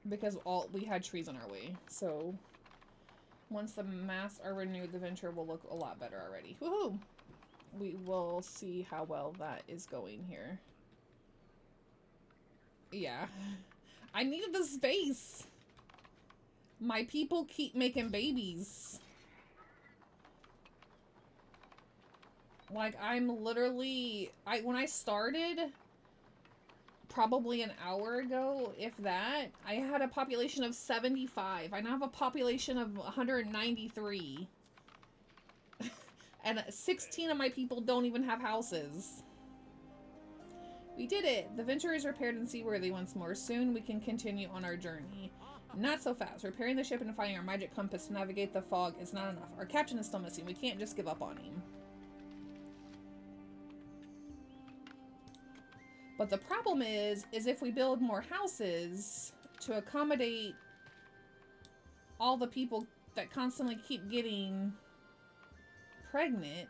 Because we had trees on our way, so once the masts are renewed, the venture will look a lot better already. Woohoo! We will see how well that is going here. Yeah. I needed the space! My people keep making babies. Like, I'm literally... when I started... probably an hour ago, if that, I had a population of 75. I now have a population of 193. And 16 of my people don't even have houses. We did it! The venture is repaired and seaworthy once more. Soon we can continue on our journey. Not so fast. Repairing the ship and finding our magic compass to navigate the fog is not enough. Our captain is still missing. We can't just give up on him. But the problem is if we build more houses to accommodate all the people that constantly keep getting pregnant,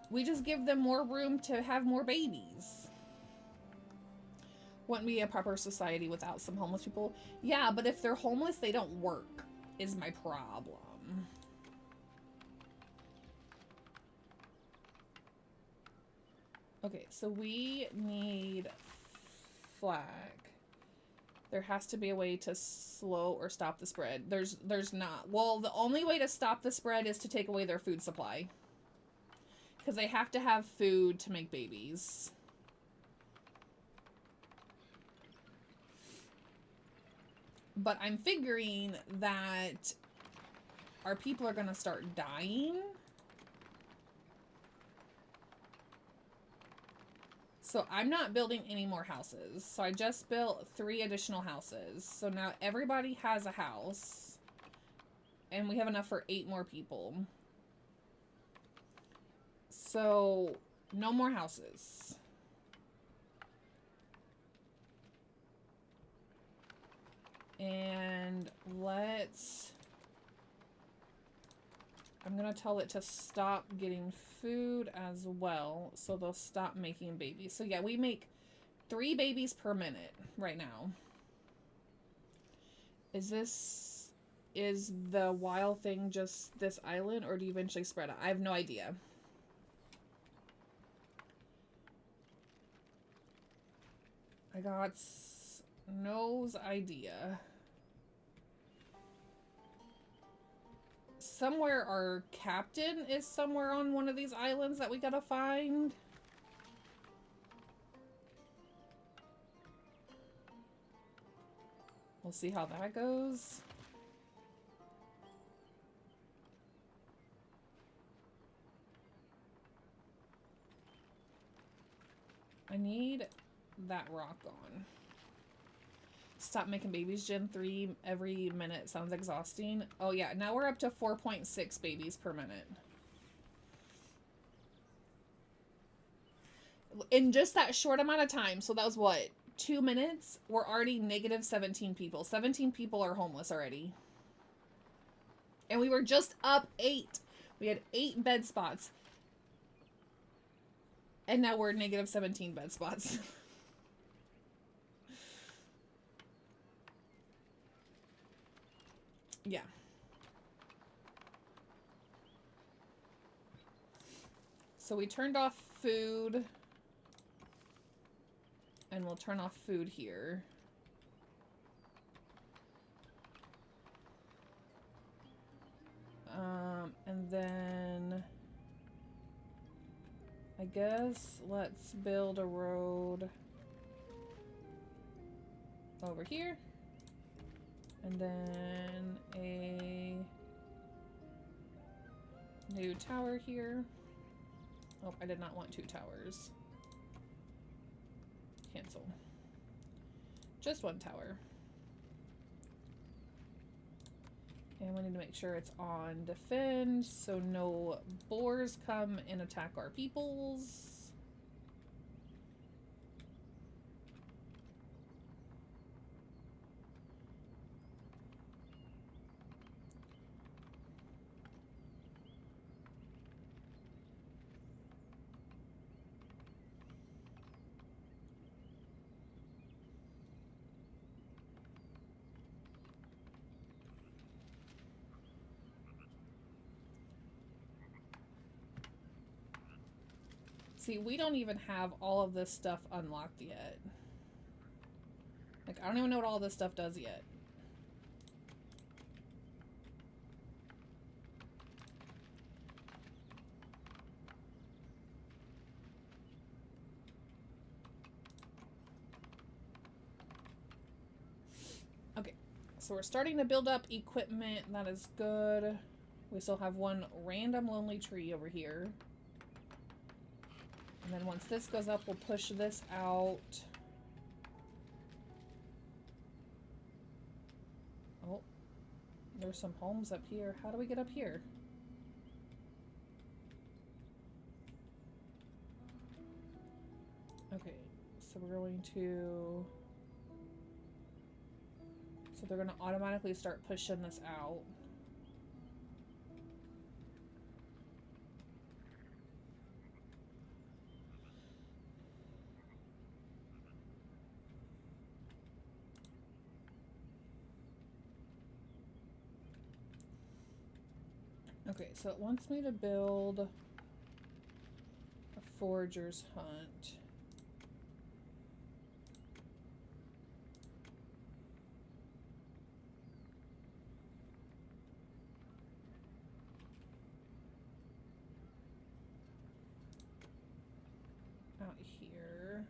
we just give them more room to have more babies. Wouldn't be a proper society without some homeless people. Yeah, but if they're homeless, they don't work, is my problem. Okay, so we need flag. There has to be a way to slow or stop the spread. There's not. Well, the only way to stop the spread is to take away their food supply. Because they have to have food to make babies. But I'm figuring that our people are going to start dying. So I'm not building any more houses. So I just built 3 additional houses. So now everybody has a house. And we have enough for 8 more people. So no more houses. And I'm going to tell it to stop getting food as well, so they'll stop making babies. So yeah, we make 3 babies per minute right now. Is the wild thing just this island, or do you eventually spread out? I have no idea. I got no idea. Somewhere our captain is somewhere on one of these islands that we gotta find. We'll see how that goes. I need that rock on. Stop making babies, Gen 3 every minute sounds exhausting. Oh yeah, now we're up to 4.6 babies per minute. In just that short amount of time, so that was what, 2 minutes? We're already negative 17 people. 17 people are homeless already. And we were just up 8. We had 8 bed spots. And now we're negative 17 bed spots. Yeah. So we turned off food. And we'll turn off food here. And then I guess let's build a road over here. And then a new tower here. Oh, I did not want 2 towers. Cancel. Just 1 tower. And we need to make sure it's on defend so no boars come and attack our peoples. See, we don't even have all of this stuff unlocked yet. Like, I don't even know what all this stuff does yet. Okay, so we're starting to build up equipment. That is good. We still have 1 random lonely tree over here. And then once this goes up, we'll push this out. Oh, there's some homes up here. How do we get up here? Okay, so we're going to... So they're going to automatically start pushing this out. Okay, so it wants me to build a forager's hunt. Out here.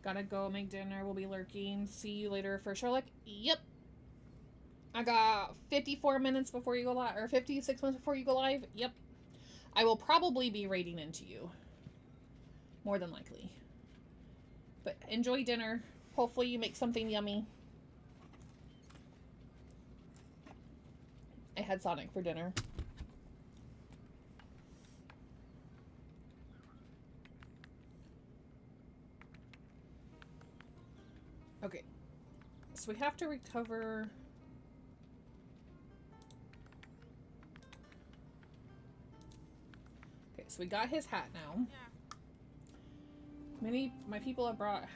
Gotta go make dinner. We'll be lurking. See you later for Sherlock. Yep. I got 54 minutes before you go live, or 56 minutes before you go live. Yep. I will probably be raiding into you. More than likely. But enjoy dinner. Hopefully you make something yummy. I had Sonic for dinner. Okay. So we have to recover... Okay, so we got his hat now. My people have brought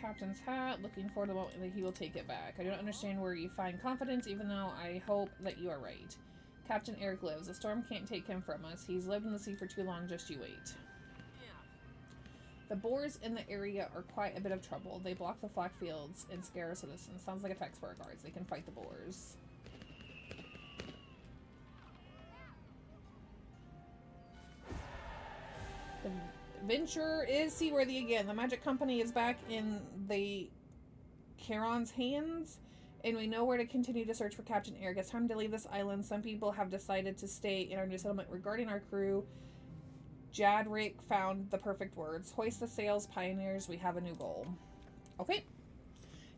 Captain's hat, looking forward to the moment that he will take it back. I don't understand where you find confidence, even though I hope that you are right. Captain Eric lives. The storm can't take him from us. He's lived in the sea for too long, just you wait. The boars in the area are quite a bit of trouble. They block the flock fields and scare our citizens. Sounds like a text for our guards. They can fight the boars. The venture is seaworthy again. The magic company is back in the Charon's hands, and we know where to continue to search for Captain Eric. It's time to leave this island. Some people have decided to stay in our new settlement. Regarding our crew, Jadrick found the perfect words. Hoist the sails, pioneers. We have a new goal. Okay.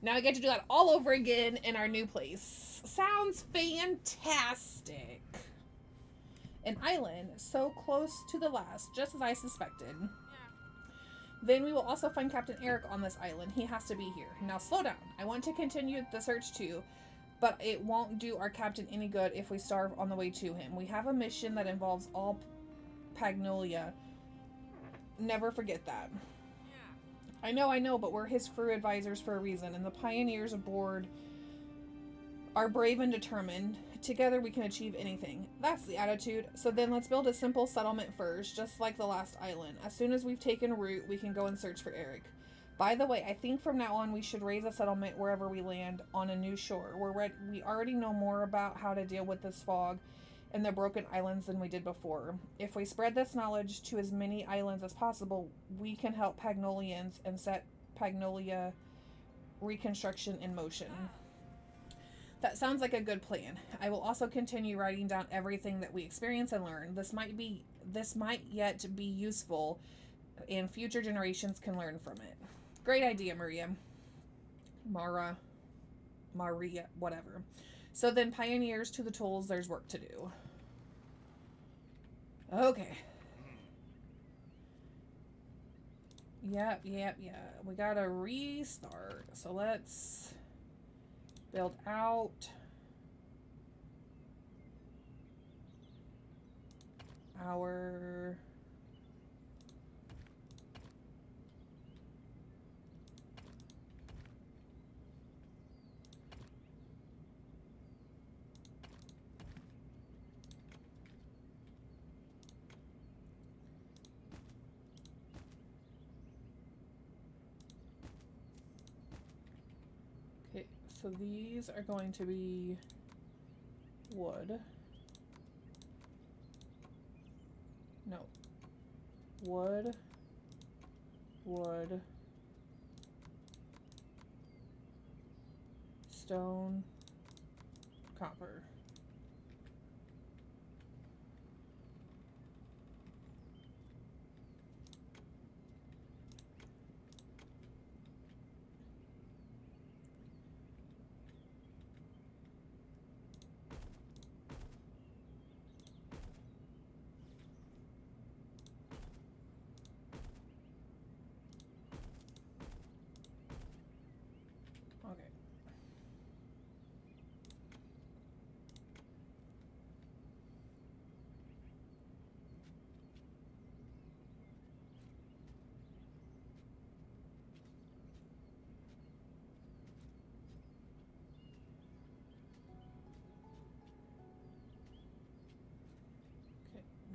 Now I get to do that all over again in our new place. Sounds fantastic. An island so close to the last, just as I suspected. Then we will also find Captain Eric on this island. He has to be here. Now slow down. I want to continue the search too, but it won't do our captain any good if we starve on the way to him. We have a mission that involves all Pagonia. Never forget that. I know, but we're his crew advisors for a reason, and the pioneers aboard are brave and determined. Together we can achieve anything. That's the attitude. So then let's build a simple settlement first, just like the last island. As soon as we've taken root, we can go and search for Eric. By the way, I think from now on we should raise a settlement wherever we land on a new shore. We already know more about how to deal with this fog and the broken islands than we did before. If we spread this knowledge to as many islands as possible, we can help Pagnolians and set Pagnolia reconstruction in motion. That sounds like a good plan. I will also continue writing down everything that we experience and learn. This might yet be useful, and future generations can learn from it. Great idea, Maria, whatever. So then, pioneers to the tools. There's work to do. Okay. Yep. We gotta restart. So let's build out our so these are going to be wood. No. Wood. Stone. Copper.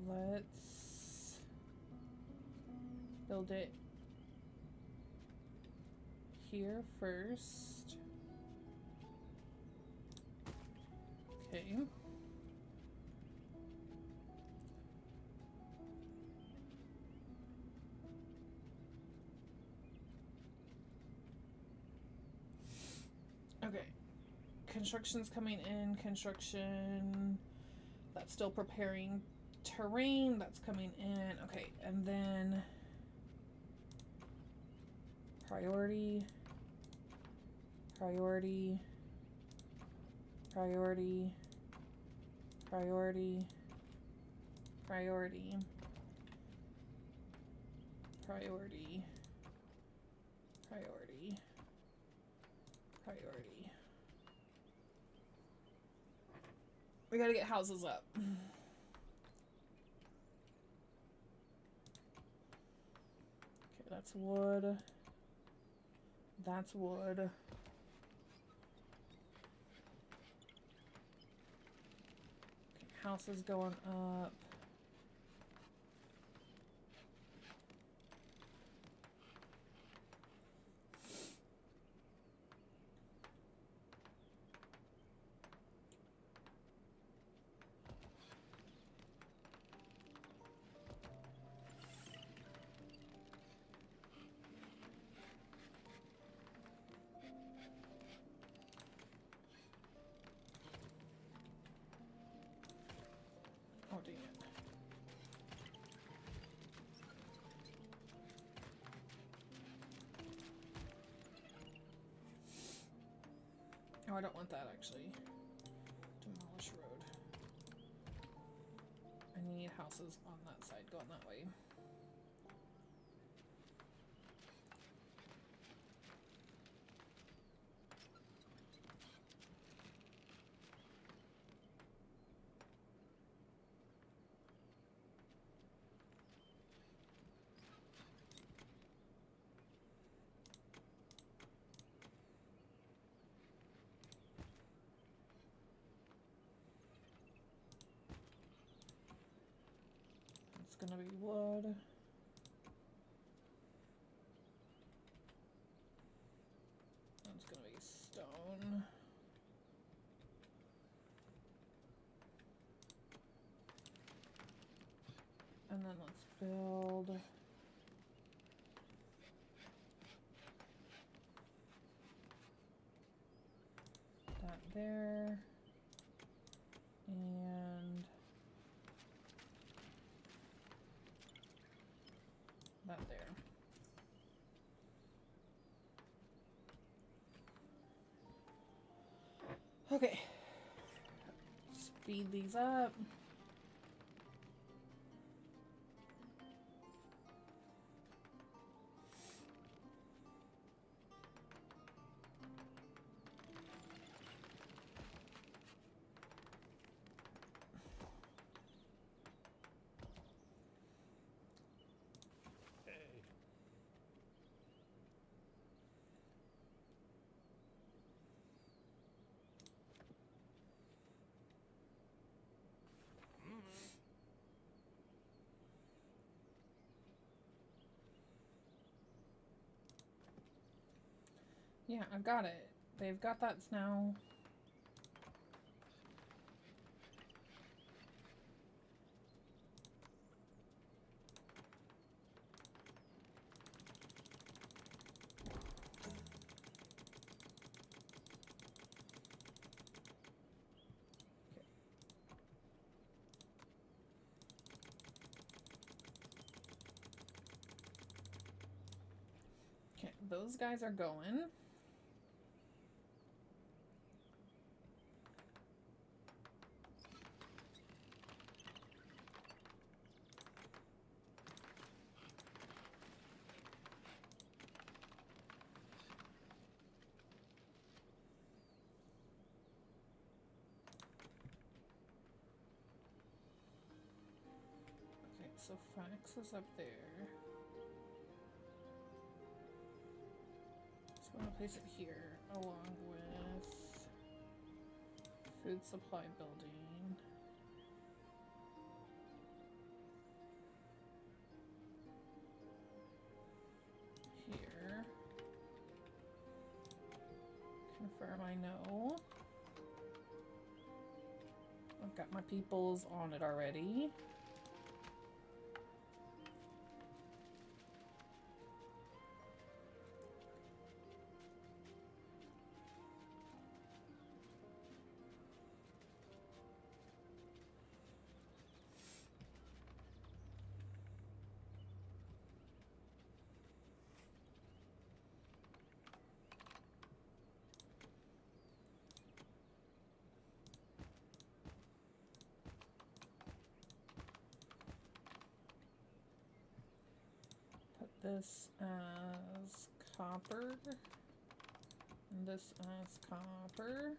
Let's build it here first. Okay. Okay. construction's coming in. Construction. That's still preparing terrain. That's coming in. Okay, and then priority. Priority. Priority. Priority. Priority. Priority. Priority. Priority. We gotta get houses up. Okay, that's wood. That's wood. Okay, house is going up. Oh, dang it. Oh, I don't want that, actually. Demolish road. I need houses on that side going that way. It's gonna be wood. It's gonna be stone. And then let's build that there. And that there. Okay. Speed these up. Yeah, I've got it. They've got that now. Okay, those guys are going. Okay, so Fax is up there. So I'm gonna place it here along with food supply building. Here. Confirm I know. I've got my peoples on it already. this as copper, and this as copper.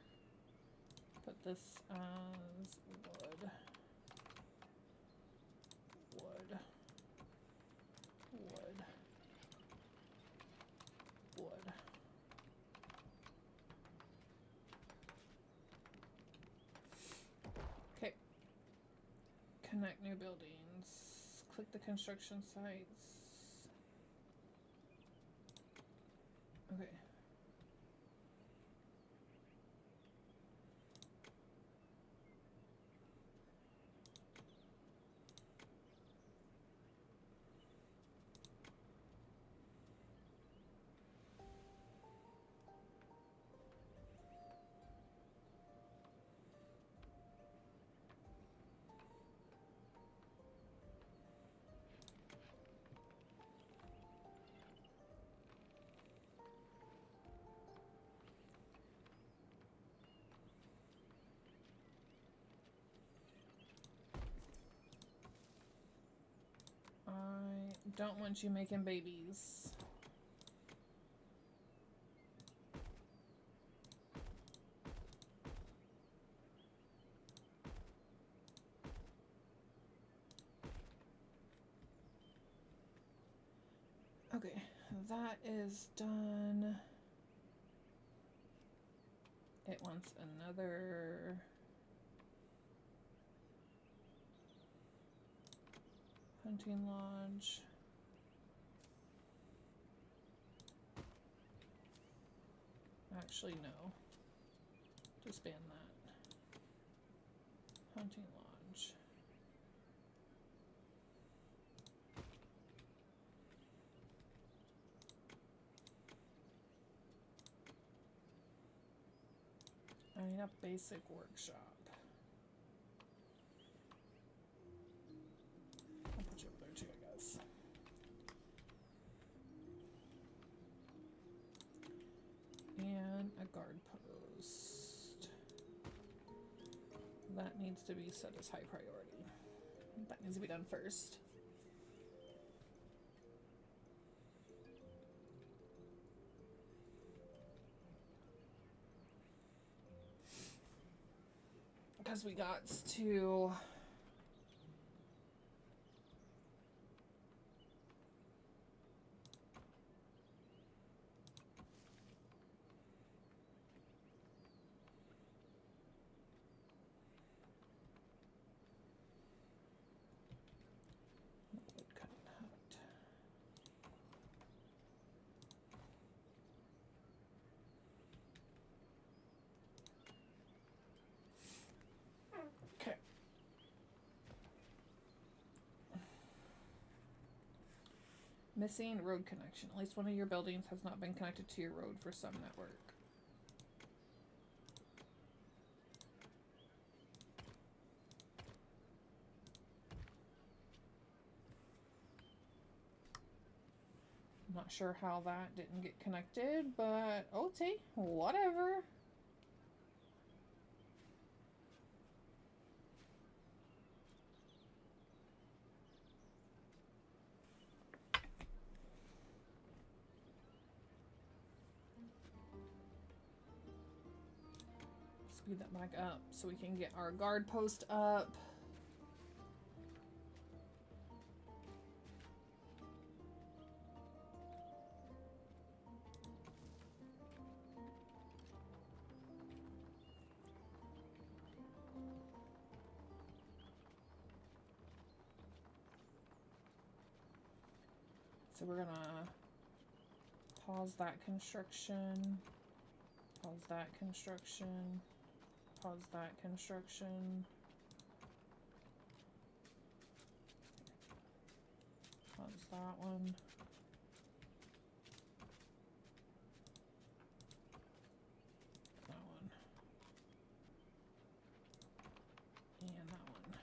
Put this as wood. Wood. Wood. Wood. Okay. Connect new buildings. Click the construction sites. Okay. I don't want you making babies. Okay, that is done. It wants another hunting lodge. Actually, no. Disband that. Hunting lodge. I need a basic workshop. I'll put you up there too, I guess. And a guard post. That needs to be set as high priority. That needs to be done first. Because we got to missing road connection. At least one of your buildings has not been connected to your road for some network. I'm not sure how that didn't get connected, but okay, whatever. Speed that back up so we can get our guard post up. So we're gonna pause that construction, pause that construction, pause that construction, pause that one. That one. And that one.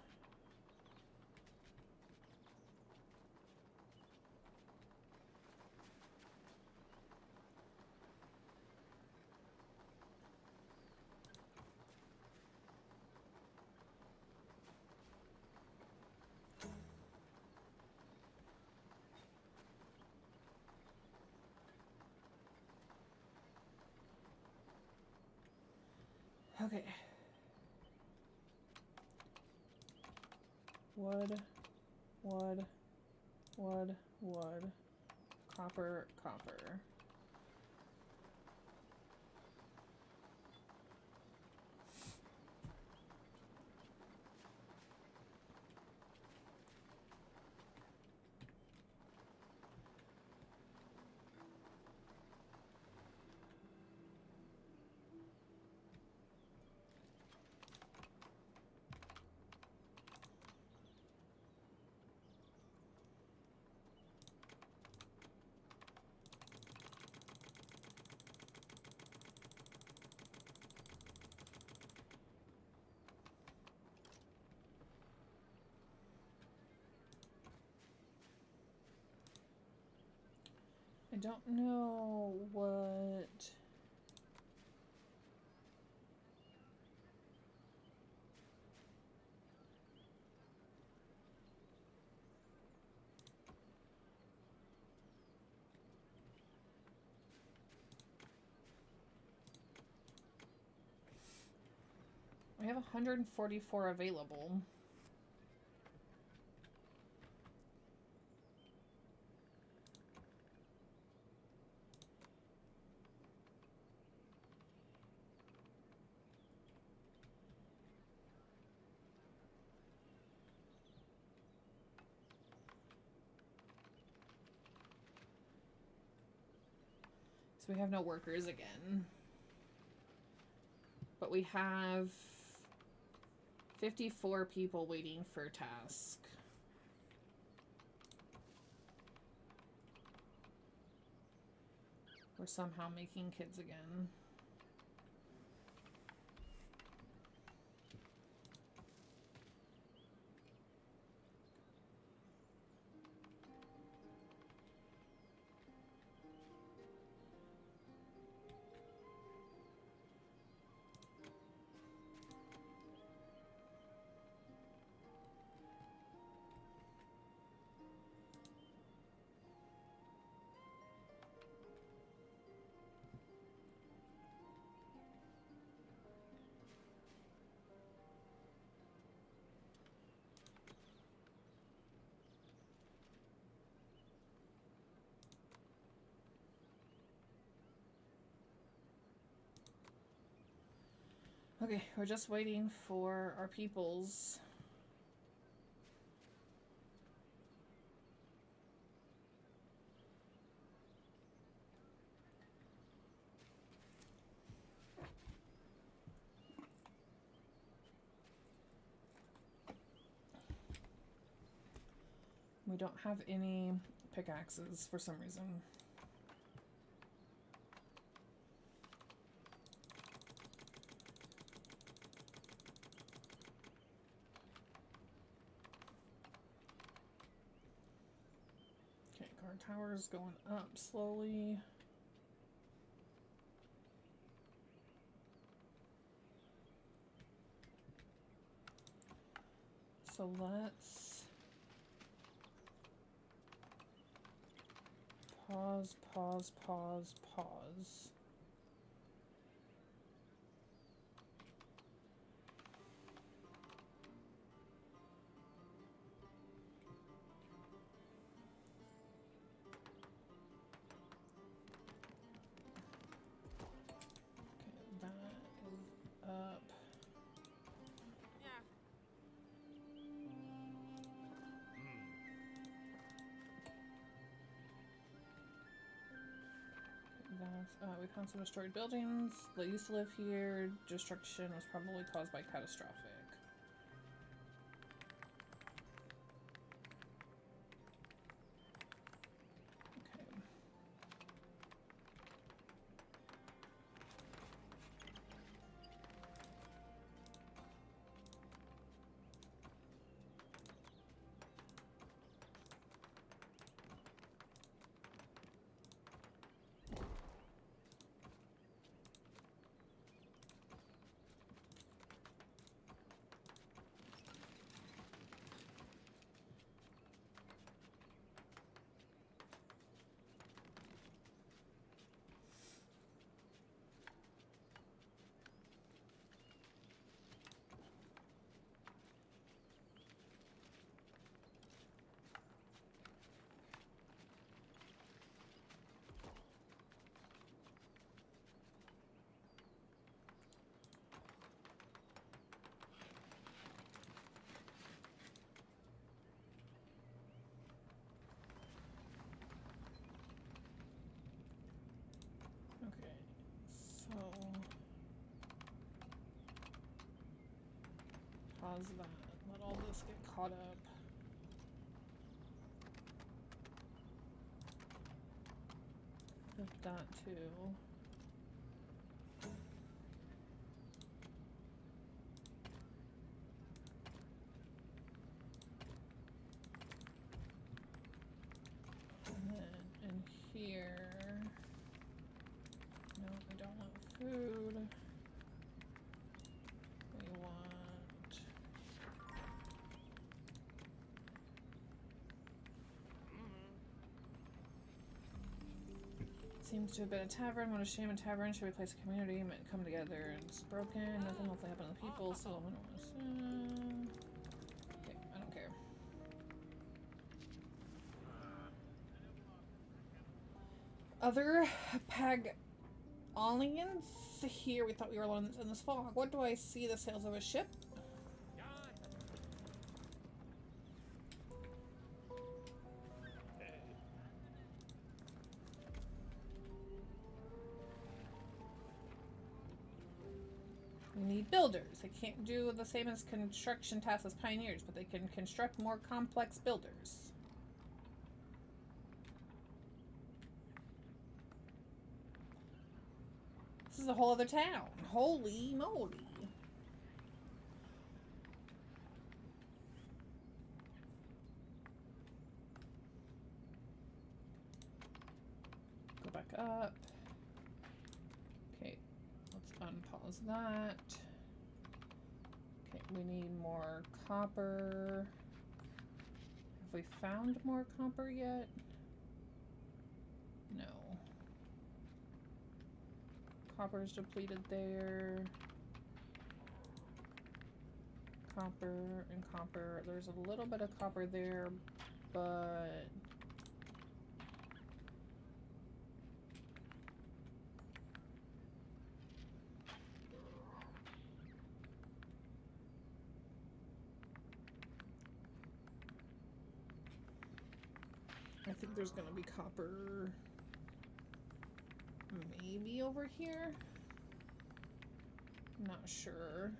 Okay. Wood, wood, wood, wood. Copper, copper. I don't know what... We have 144 available. So we have no workers again. But we have 54 people waiting for task. We're somehow making kids again. Okay, we're just waiting for our peoples. We don't have any pickaxes for some reason. Okay, guard tower's going up slowly. So let's pause, pause, pause, pause. Okay, that is up. We found some destroyed buildings. They used to live here. Destruction was probably caused by catastrophic. Okay. pause that. Let all this get caught up. Like that too. And then in here, no, I don't want food. We want seems to have been a tavern. What a shame, a tavern should replace a community, meant come together, and it's broken. Nothing hopefully happened to the people, so I'm gonna okay, I don't care. Other Pagonians? Here, we thought we were alone in this fog. What do I see? The sails of a ship? We need builders. They can't do the same as construction tasks as pioneers, but they can construct more complex builders. This is a whole other town. Holy moly. Go back up. Okay, let's unpause that. Okay, we need more copper. Have we found more copper yet? No. Copper's depleted there. Copper and copper. There's a little bit of copper there, but I think there's gonna be copper maybe over here. Not sure.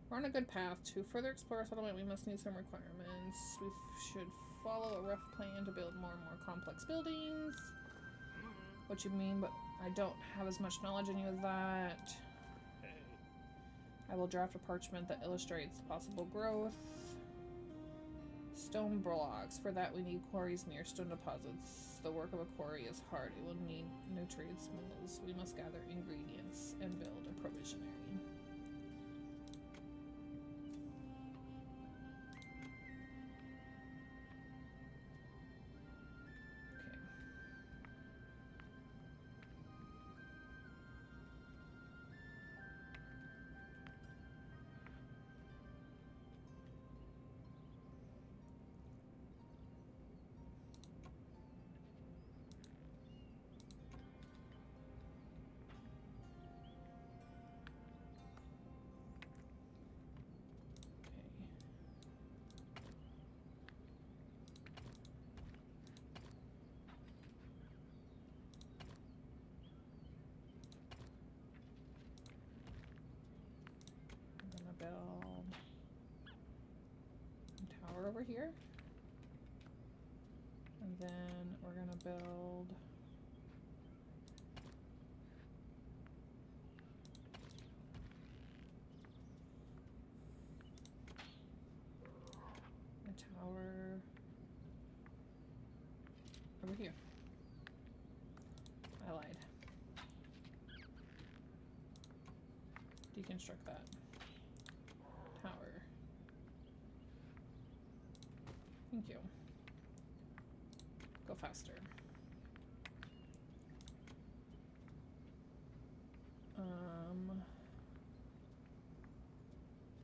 We're on a good path. To further explore our settlement, we must need some requirements. We should follow a rough plan to build more and more complex buildings. What you mean, but I don't have as much knowledge in you as that. I will draft a parchment that illustrates possible growth. Stone blocks. For that we need quarries near stone deposits. The work of a quarry is hard. It will need nutrients mills. We must gather ingredients and build a provisionary. Build a tower over here, and then we're gonna build a tower over here. I lied. Deconstruct that. Tower. Thank you. Go faster.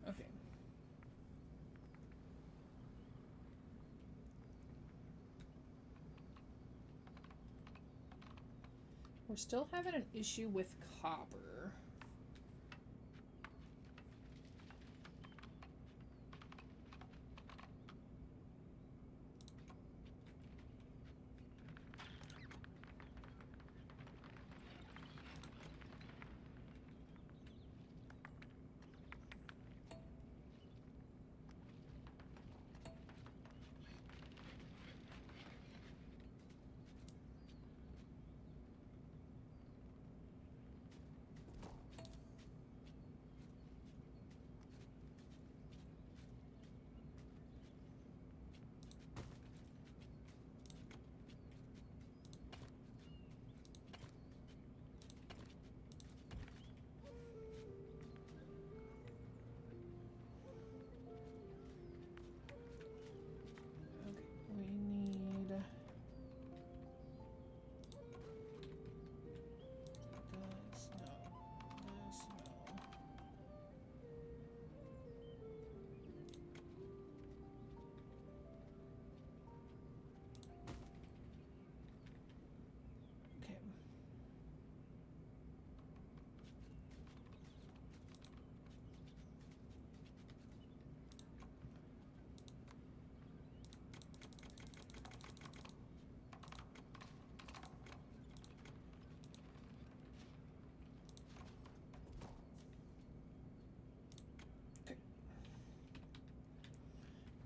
Okay. We're still having an issue with copper.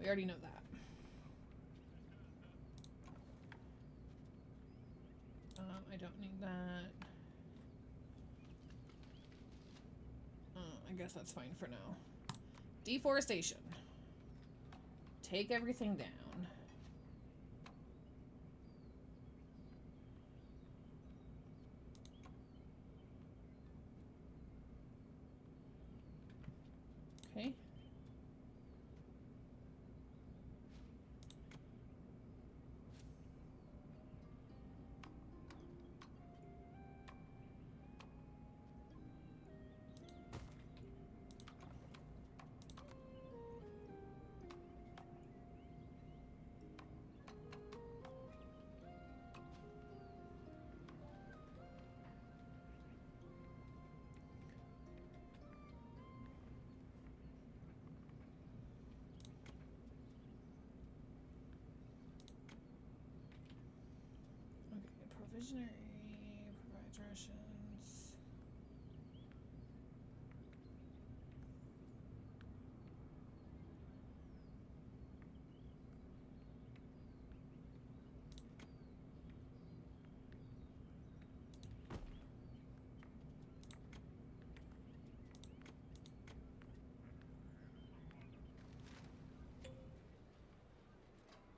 We already know that. I don't need that. I guess that's fine for now. Deforestation. Take everything down. Okay. Provisionary provides rations.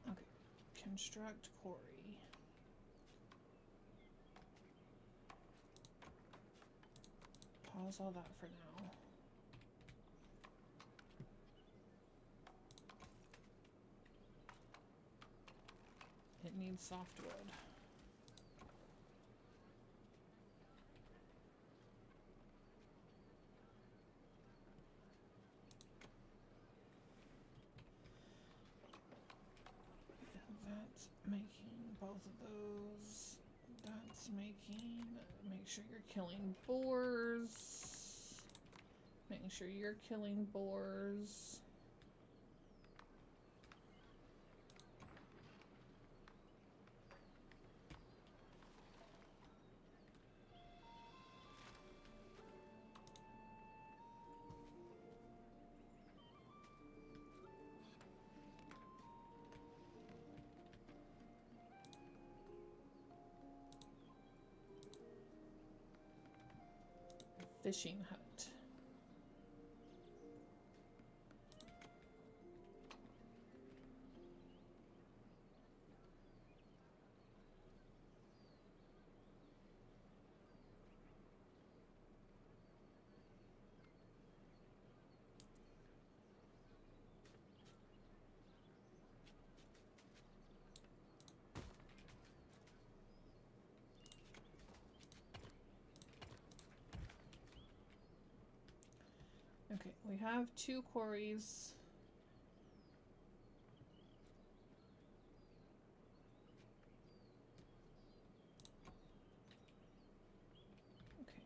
Okay, construct quarry. Pause all that for now. It needs softwood. That's making both of those. That's making... Make sure you're killing boars. Making sure you're killing boars. Fishing hut. Okay, we have 2 quarries. Okay.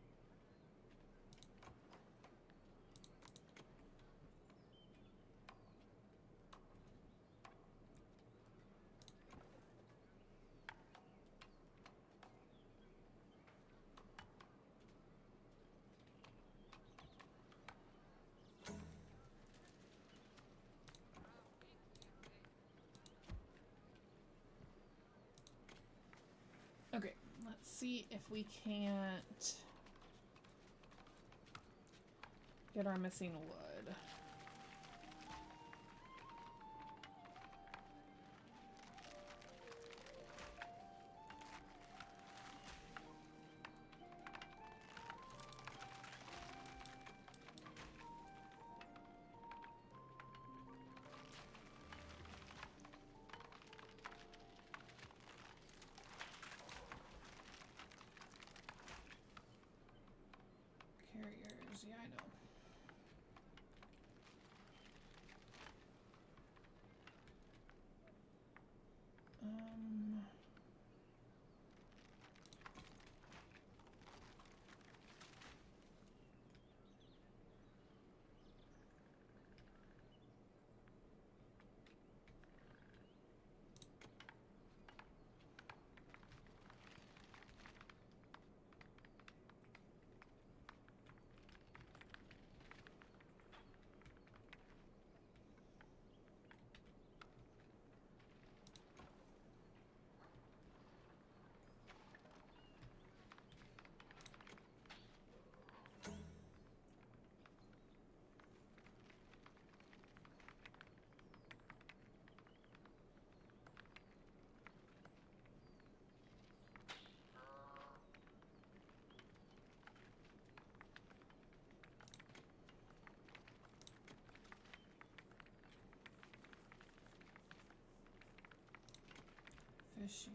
Okay, let's see if we can't get our missing wood. Carriers, yeah, I know. Fishing.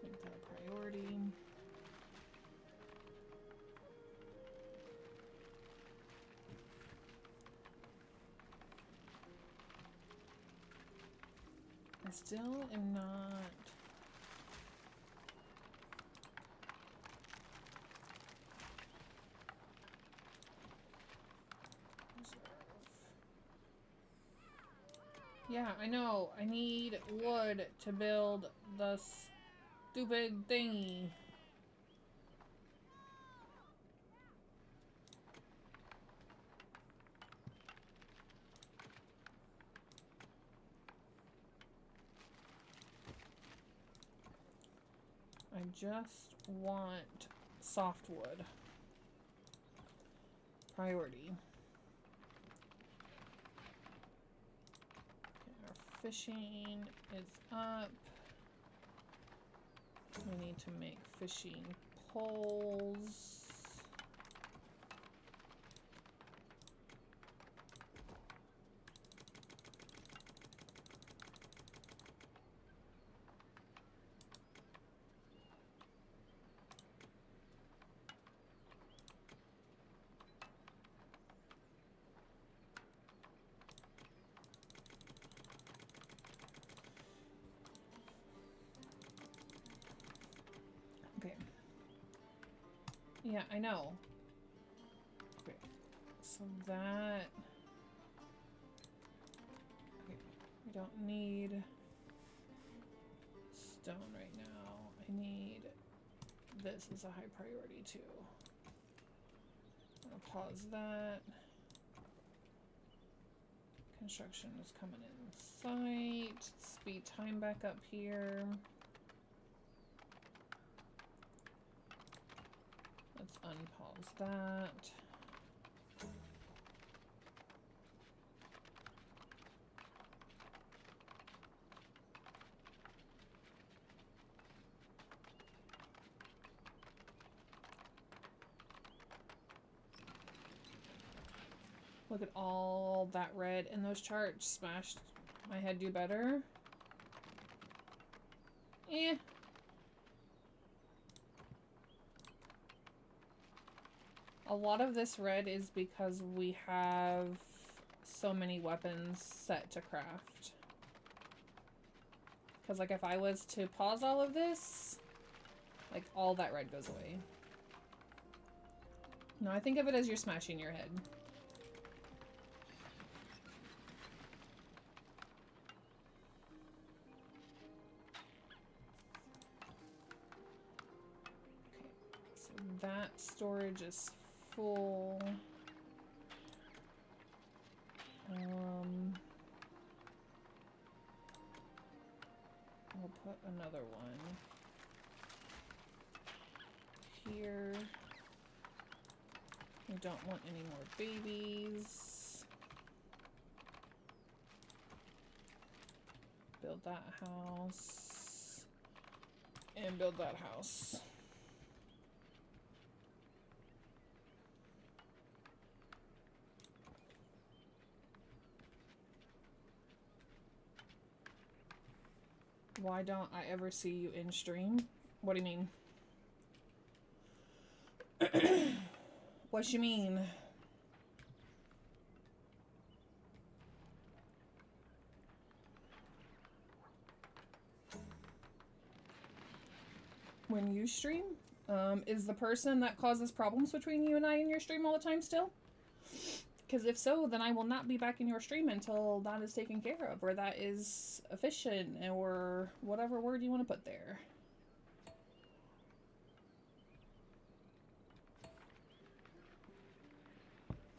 Make that a priority. I still am not. Yeah, I know. I need wood to build the stupid thingy. I just want softwood. Priority. Okay, our fishing is up. We need to make fishing poles. Okay. Yeah, I know. Okay. So that... Okay. We don't need stone right now. I need... This is a high priority too. I'll pause that. Construction is coming in sight. Speed time back up here. Let's unpause that. Look at all that red in those charts. Smashed my head do better. Eh. A lot of this red is because we have so many weapons set to craft. Because, like, if I was to pause all of this, like, all that red goes away. No, I think of it as you're smashing your head. That storage is full. We'll put another one here. We don't want any more babies. Build that house. And build that house. Why don't I ever see you in stream? What do you mean? What you mean? When you stream? Is the person that causes problems between you and I in your stream all the time still? Because if so, then I will not be back in your stream until that is taken care of, or that is efficient, or whatever word you want to put there.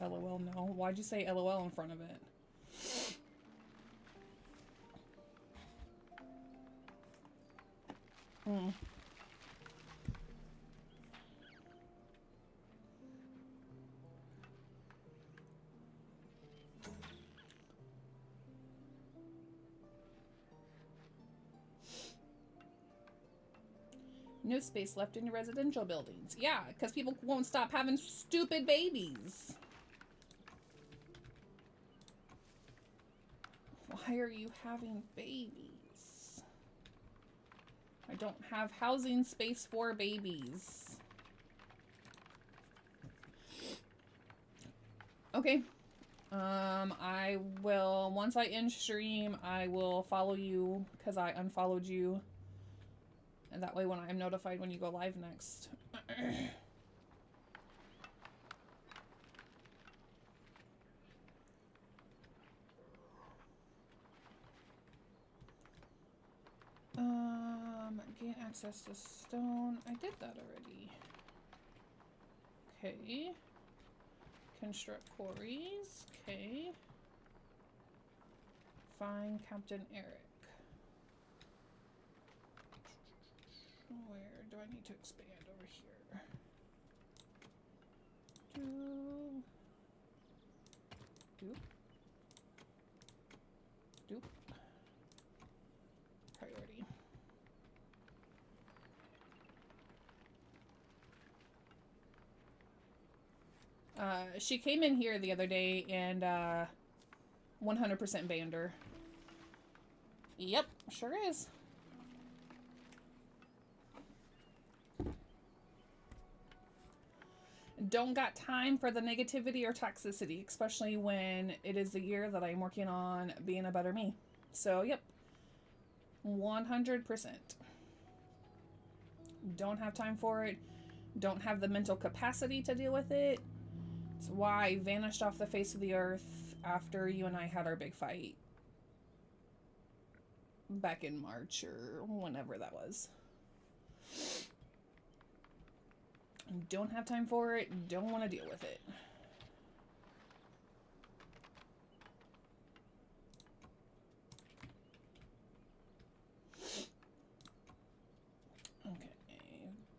LOL, no. Why'd you say LOL in front of it? No space left in your residential buildings. Yeah, because people won't stop having stupid babies. Why are you having babies? I don't have housing space for babies. Okay. I will, once I end stream, I will follow you because I unfollowed you. And that way when I'm notified when you go live next. Gain access to stone. I did that already. Okay. Construct quarries. Okay. Find Captain Eric. Where do I need to expand over here? Doop. Doop. Priority. She came in here the other day and 100% banned her. Yep, sure is. Don't got time for the negativity or toxicity, especially when it is the year that I'm working on being a better me. So, yep. 100%. Don't have time for it. Don't have the mental capacity to deal with it. It's why I vanished off the face of the earth after you and I had our big fight. Back in March or whenever that was. Don't have time for it. Don't want to deal with it. Okay.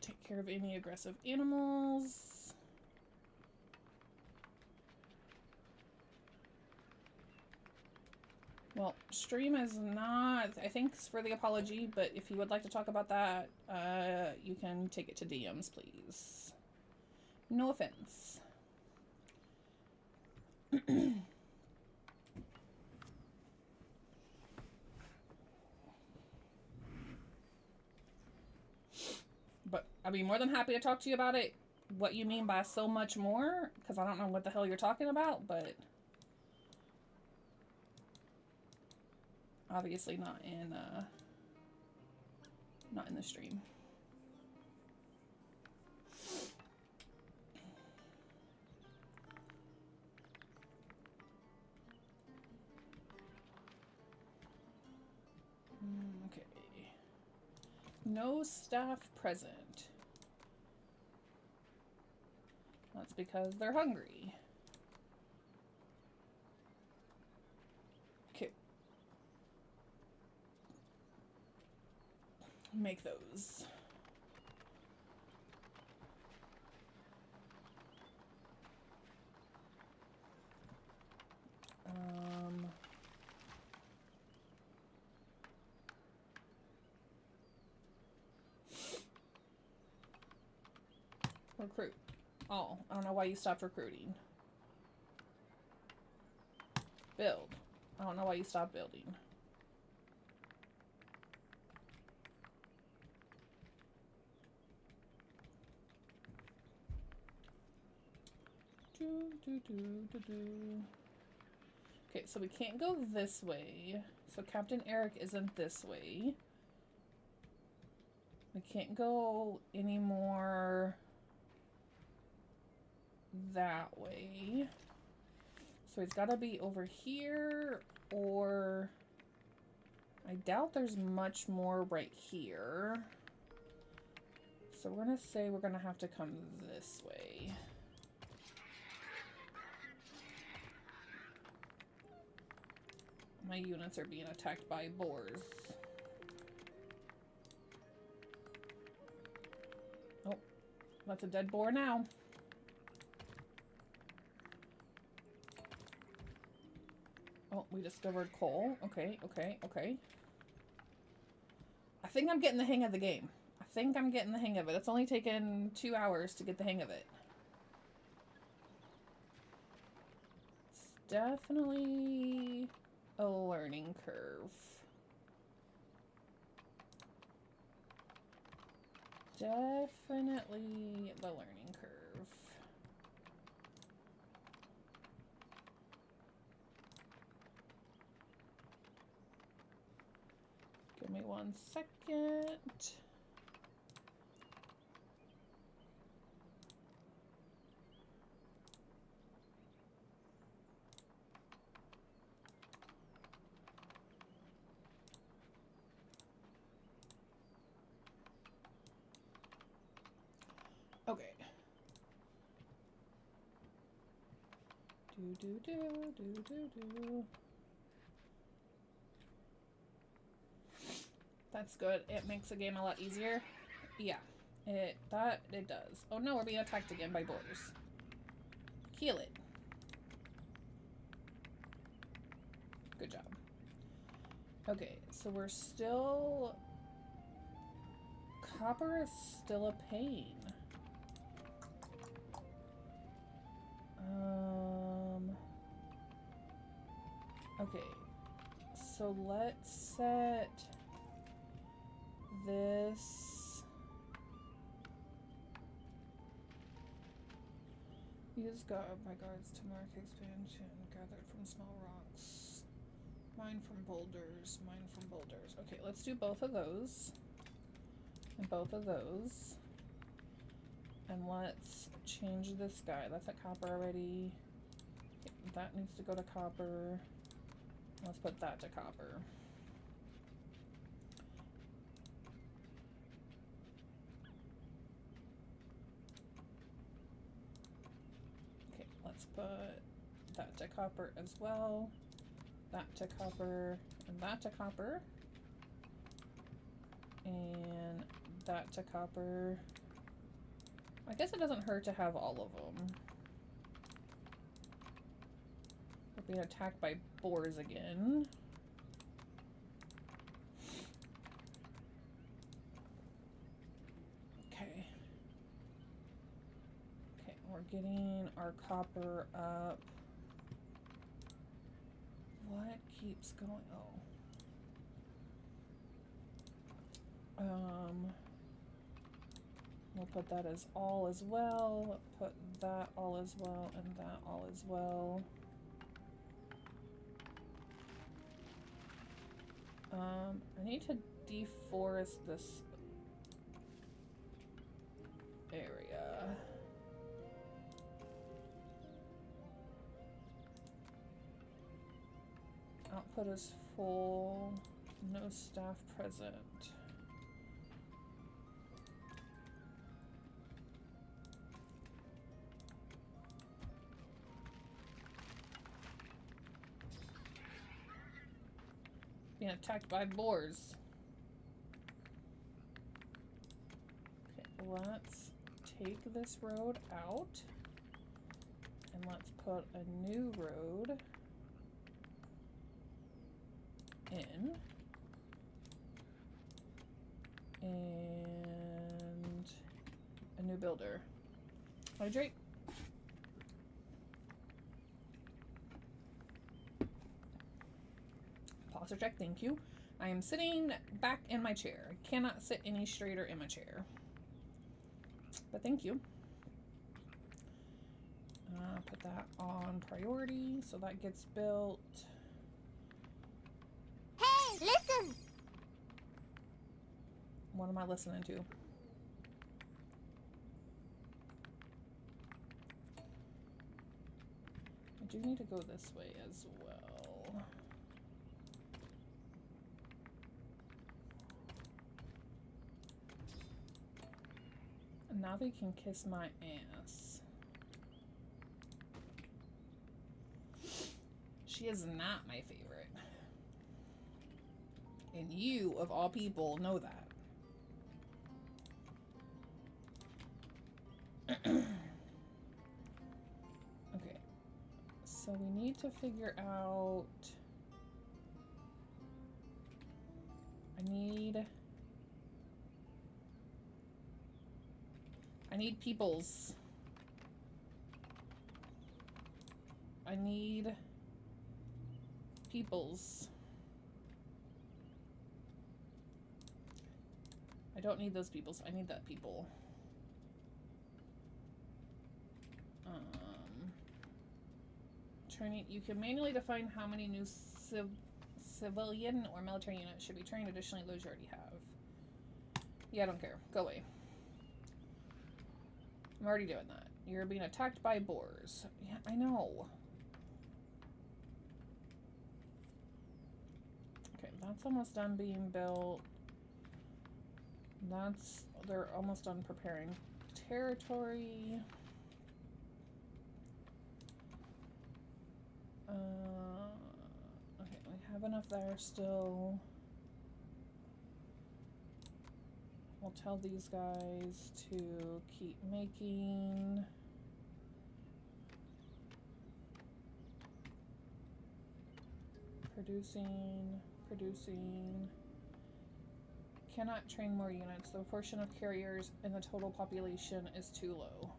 Take care of any aggressive animals. Well, stream is not, I think, for the apology, but if you would like to talk about that, you can take it to DMs, please. No offense. But I'd be more than happy to talk to you about it. What you mean by so much more, because I don't know what the hell you're talking about, but obviously not in the stream. Okay. No staff present. That's because they're hungry. Okay. Make those. Recruit. Oh, I don't know why you stopped recruiting. Build. I don't know why you stopped building. Okay, so we can't go this way. So Captain Eric isn't this way. We can't go any more that way. So he's got to be over here, or I doubt there's much more right here. So we're going to say we're going to have to come this way. My units are being attacked by boars. Oh, that's a dead boar now. Oh, we discovered coal. Okay, okay, okay. I think I'm getting the hang of the game. I think I'm getting the hang of it. It's only taken 2 hours to get the hang of it. It's definitely a learning curve. Definitely the learning curve. Give me 1 second. Okay. Do. That's good. It makes the game a lot easier. Yeah, it does. Oh no, we're being attacked again by boars. Kill it. Good job. Okay, so we're still... Copper is still a pain. Okay, so let's set this. Use my guards to mark expansion gathered from small rocks. Mine from boulders. Mine from boulders. Okay, let's do both of those. And both of those. And let's change this guy. That's at copper already. That needs to go to copper. Let's put that to copper. Okay, let's put that to copper as well. That to copper, and that to copper. And that to copper. I guess it doesn't hurt to have all of them. We're being attacked by boars again. Okay. Okay, we're getting our copper up. What keeps going? Oh. We'll put that as all as well. Put that all as well, and that all as well. I need to deforest this area. Output is full. No staff present. Being attacked by boars. Okay, let's take this road out. And let's put a new road in. And a new builder. Hydrate. Posture check, thank you. I am sitting back in my chair. I cannot sit any straighter in my chair. But thank you. Put that on priority, so that gets built.
Hey, listen!
What am I listening to? I do need to go this way as well. Navi can kiss my ass. She is not my favorite. And you, of all people, know that. Okay. So we need to figure out... I need I need peoples. I need peoples. I don't need those peoples. I need that people. Training. You can manually define how many new civilian or military units should be trained. Additionally, those you already have. Yeah, I don't care. Go away. I'm already doing that. You're being attacked by boars. Yeah, I know. Okay, that's almost done being built. They're almost done preparing territory. Okay, we have enough there still. We'll tell these guys to keep making. Producing. Cannot train more units. The proportion of carriers in the total population is too low.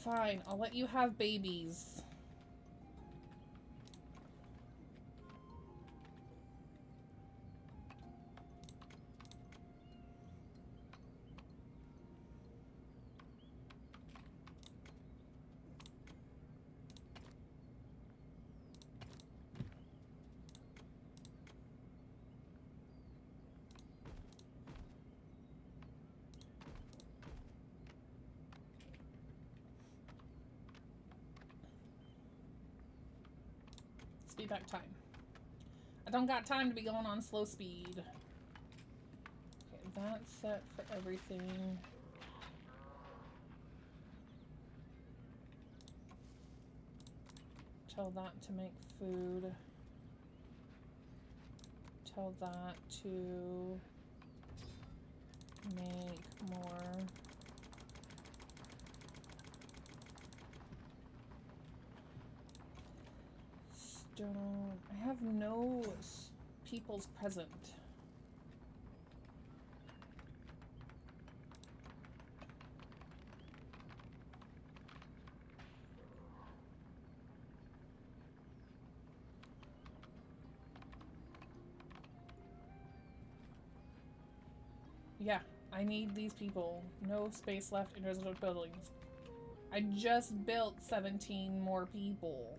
Fine, I'll let you have babies. Speed back time. I don't got time to be going on slow speed. Okay, that's set for everything. Tell that to make food. Tell that to make more. Stone. I have no peoples present. Yeah, I need these people. No space left in residential buildings. I just built 17 more people.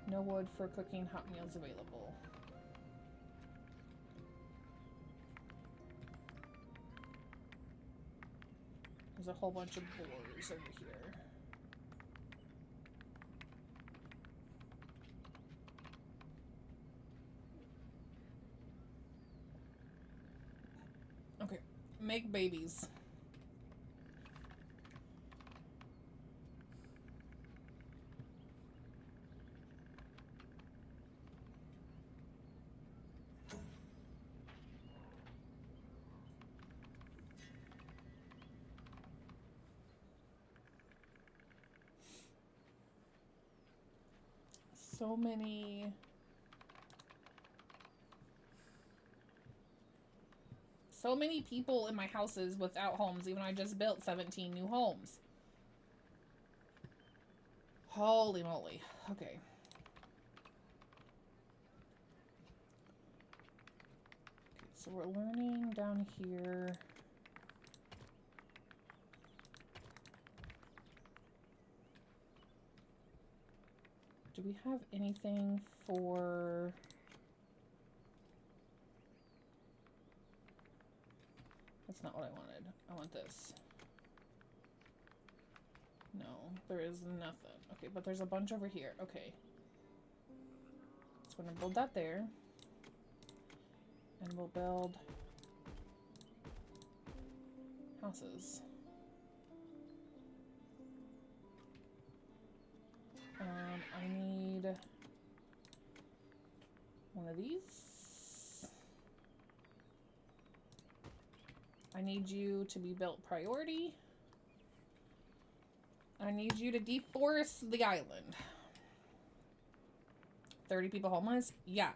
No wood for cooking hot meals available. There's a whole bunch of boars over here. Okay, make babies. So many people in my houses without homes, even though I just built 17 new homes. Holy moly. Okay. So we're learning down here. Do we have anything for... That's not what I wanted. I want this. No, there is nothing. Okay, but there's a bunch over here. Okay. So we're gonna build that there. And we'll build houses. I need one of these. I need you to be built priority. I need you to deforest the island. 30 people homeless? Yeah.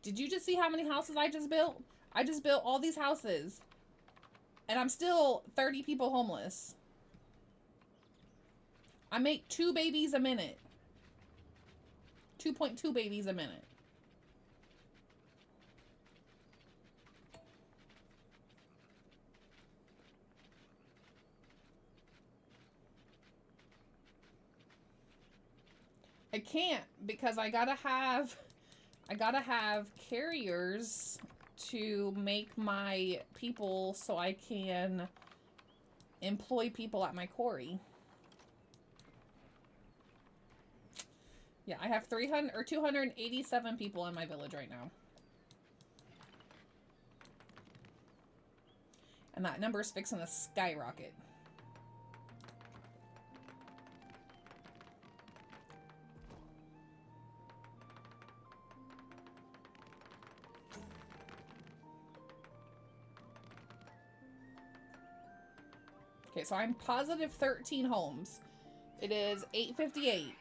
Did you just see how many houses I just built? I just built all these houses. And I'm still 30 people homeless. I make 2 babies a minute. 2.2 babies a minute. I can't because I gotta have carriers to make my people so I can employ people at my quarry. Yeah, I have 300 or 287 people in my village right now. And that number is fixing to skyrocket. Okay, so I'm positive 13 homes. It is 8:58.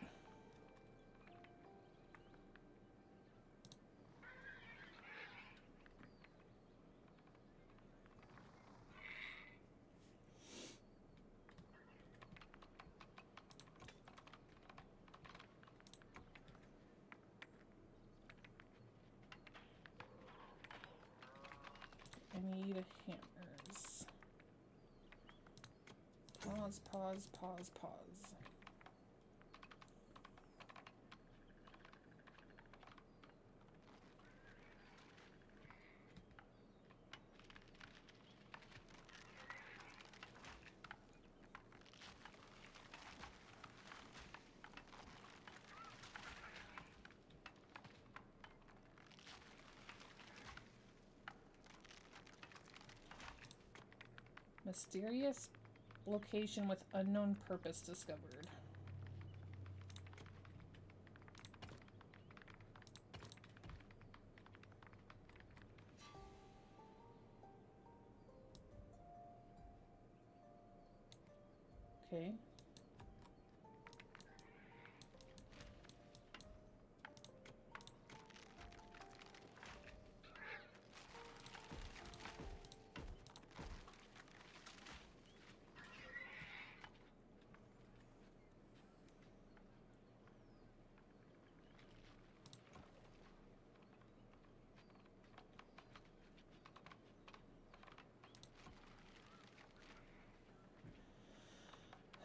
I need hammers. Pause, pause, pause, pause. Mysterious location with unknown purpose discovered. Okay.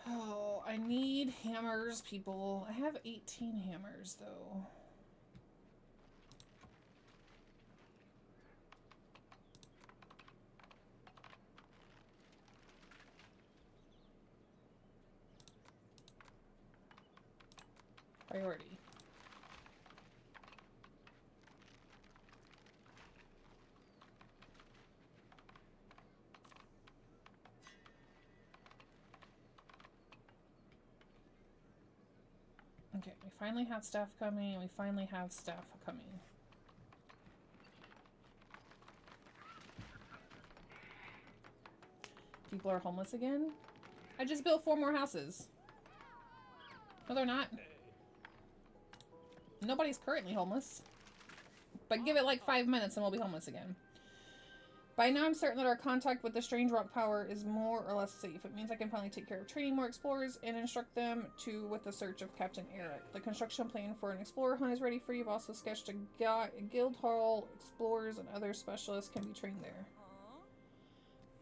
Oh, I need hammers, people. I have 18 hammers, though. Priority. Okay, we finally have staff coming. We finally have staff coming. People are homeless again? I just built 4 more houses. No, they're not. Nobody's currently homeless. But give it like 5 minutes and we'll be homeless again. By now I'm certain that our contact with the strange rock power is more or less safe. It means I can finally take care of training more explorers and instruct them with the search of Captain Eric. The construction plan for an explorer hunt is ready for you. I've also sketched a guild hall. Explorers and other specialists can be trained there.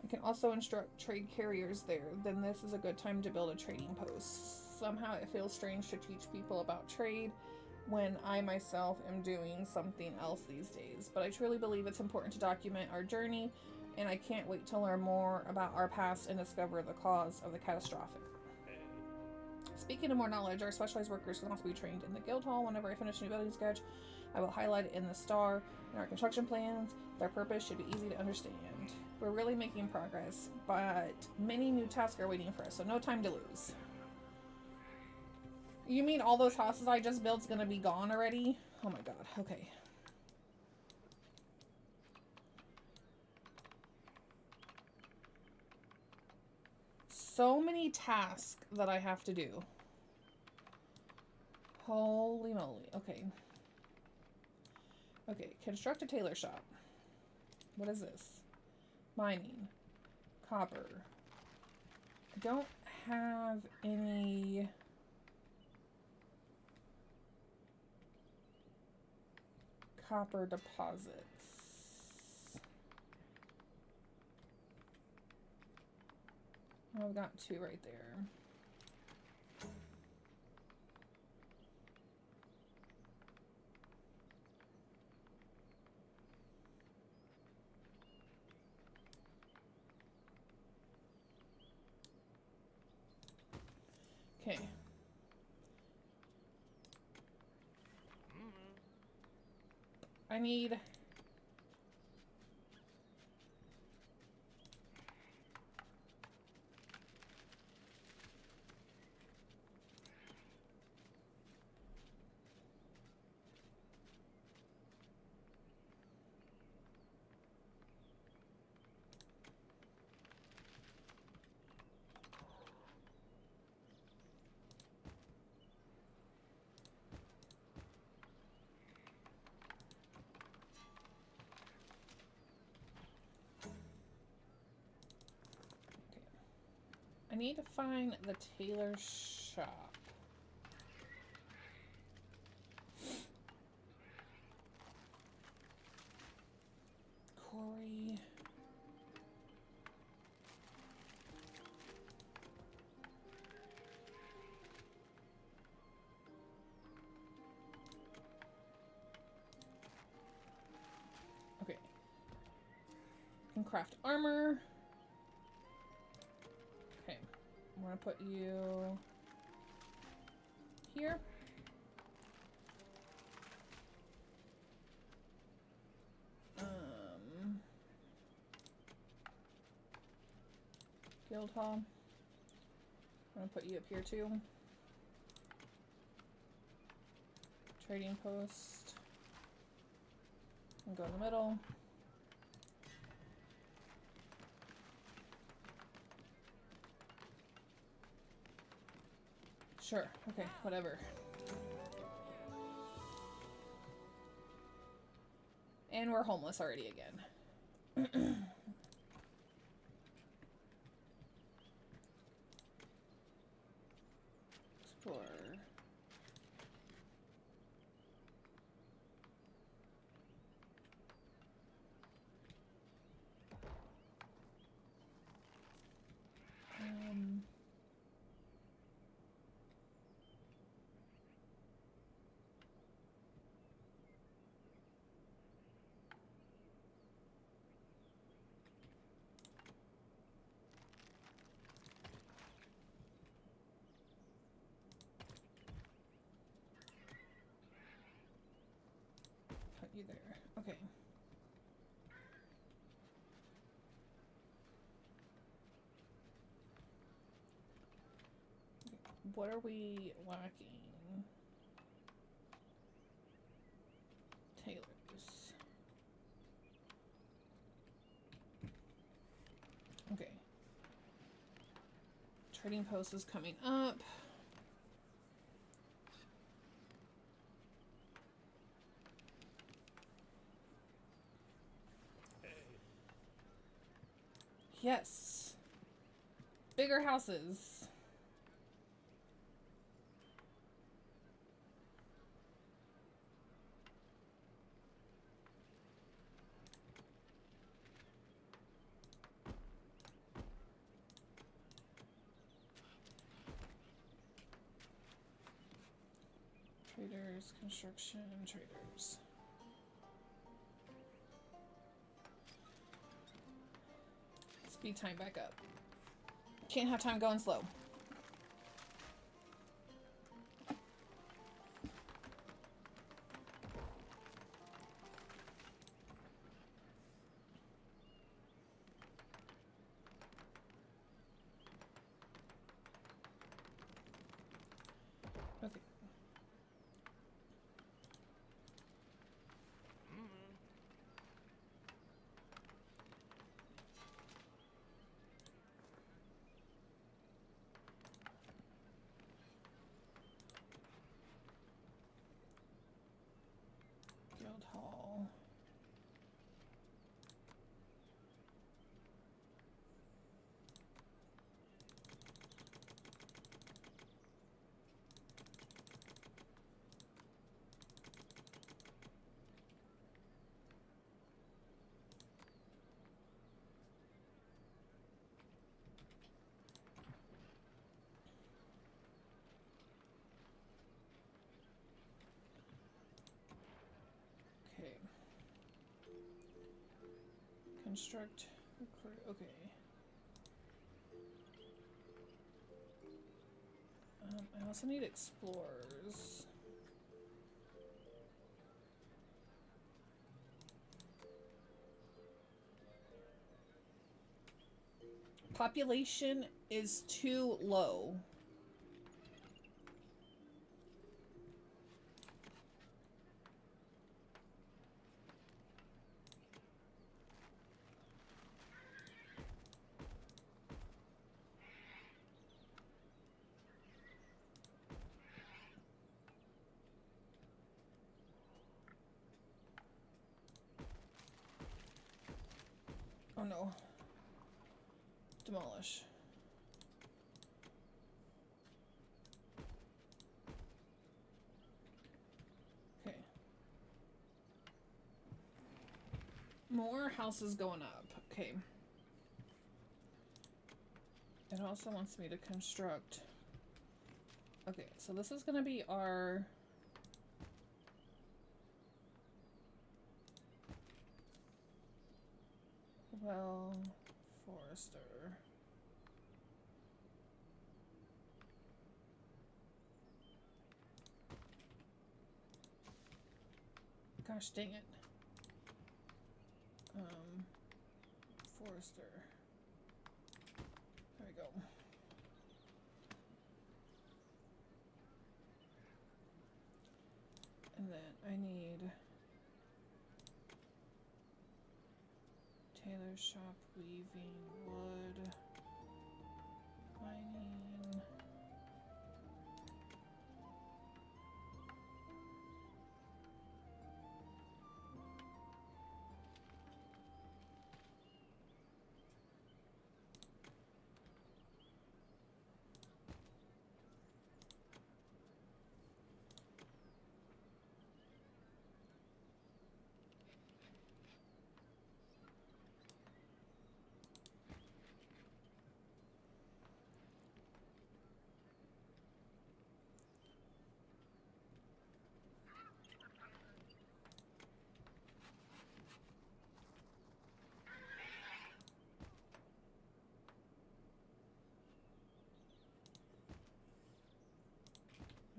I can also instruct trade carriers there. Then this is a good time to build a trading post. Somehow it feels strange to teach people about trade when I myself am doing something else these days. But I truly believe it's important to document our journey, and I can't wait to learn more about our past and discover the cause of the catastrophic. Speaking of more knowledge, our specialized workers can also be trained in the guild hall. Whenever I finish a new building sketch, I will highlight it in the star in our construction plans. Their purpose should be easy to understand. We're really making progress, but many new tasks are waiting for us, so no time to lose. You mean all those houses I just built's gonna be gone already? Oh my god, okay. So many tasks that I have to do. Holy moly, okay. Okay, construct a tailor shop. What is this? Mining. Copper. I don't have any copper deposits. Oh, I've got 2 right there. Okay. I need... I need to find the tailor shop. Corey. Okay. Can craft armor. Okay. I'm gonna put you here. Guild hall. I'm gonna put you up here too. Trading post. And go in the middle. Sure. Okay, whatever. And we're homeless already again. Explore. Put you there. Okay. What are we lacking? Tailors. Okay. Trading post is coming up. Yes. Bigger houses. Traders, construction, traders. Speed time back up. Can't have time going slow. Okay. Guild hall. Construct. Recruit. Okay. I also need explorers. Population is too low. Oh no. Demolish. Okay. More houses going up. Okay. It also wants me to construct. Okay, so this is gonna be our... Well, forester. Gosh dang it. Forester. There we go. And then I need tailor shop, weaving, wood, mining.